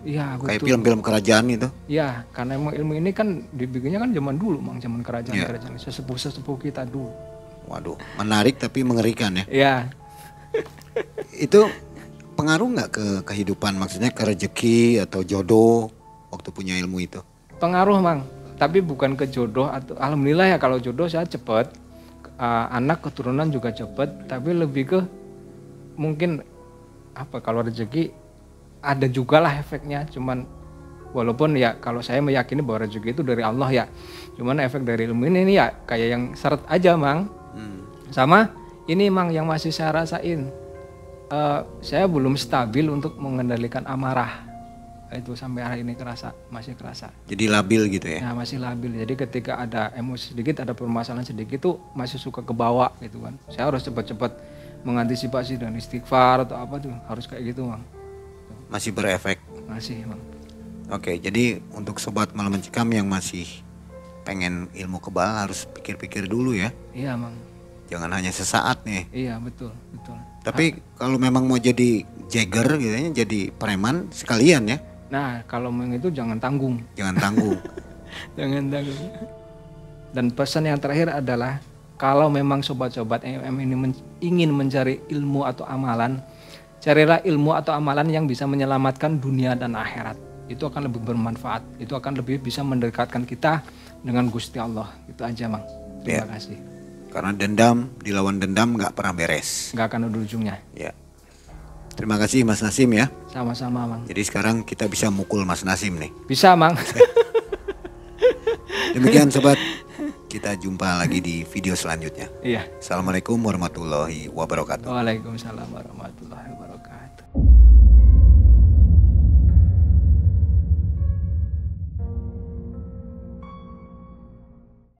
Iya, Kayak betul. film-film kerajaan itu? Iya, karena emang ilmu ini kan dibikinnya kan zaman dulu mang, zaman kerajaan-kerajaan, sesepuh kita dulu. Waduh, menarik tapi mengerikan ya. Iya. Itu pengaruh nggak ke kehidupan, maksudnya ke rezeki atau jodoh waktu punya ilmu itu? Pengaruh mang, tapi bukan ke jodoh, atau alhamdulillah ya kalau jodoh saya cepet, anak keturunan juga cepet, tapi lebih ke mungkin apa, kalau rezeki ada juga lah efeknya, cuman walaupun ya kalau saya meyakini bahwa rezeki itu dari Allah ya, cuman efek dari ilmu ini ya kayak yang seret aja mang. Sama ini mang yang masih saya rasain, saya belum stabil untuk mengendalikan amarah. Itu sampai hari ini masih kerasa. Jadi labil gitu ya? Nah, masih labil. Jadi ketika ada emosi sedikit, ada permasalahan sedikit tuh masih suka kebawa gitu kan. Saya harus cepat-cepat mengantisipasi dengan istighfar atau apa tuh, harus kayak gitu mang. Masih berefek? Masih mang. Oke, jadi untuk sobat malam mencekam yang masih pengen ilmu kebal harus pikir-pikir dulu ya. Iya mang. Jangan hanya sesaat nih. Iya betul. Tapi kalau memang mau jadi jagger gitu ya, jadi preman sekalian ya. Nah kalau memang itu jangan tanggung. Jangan tanggung. Jangan tanggung. Dan pesan yang terakhir adalah, kalau memang sobat-sobat MM ini ingin mencari ilmu atau amalan, carilah ilmu atau amalan yang bisa menyelamatkan dunia dan akhirat. Itu akan lebih bermanfaat. Itu akan lebih bisa mendekatkan kita dengan Gusti Allah. Itu aja mang. Terima kasih. Karena dendam, dilawan dendam nggak pernah beres. Nggak akan ada ujungnya. Ya. Terima kasih Mas Nasim ya. Sama-sama mang. Jadi sekarang kita bisa mukul Mas Nasim nih. Bisa mang. Demikian sobat, kita jumpa lagi di video selanjutnya. Iya. Assalamualaikum warahmatullahi wabarakatuh. Waalaikumsalam warahmatullahi wabarakatuh.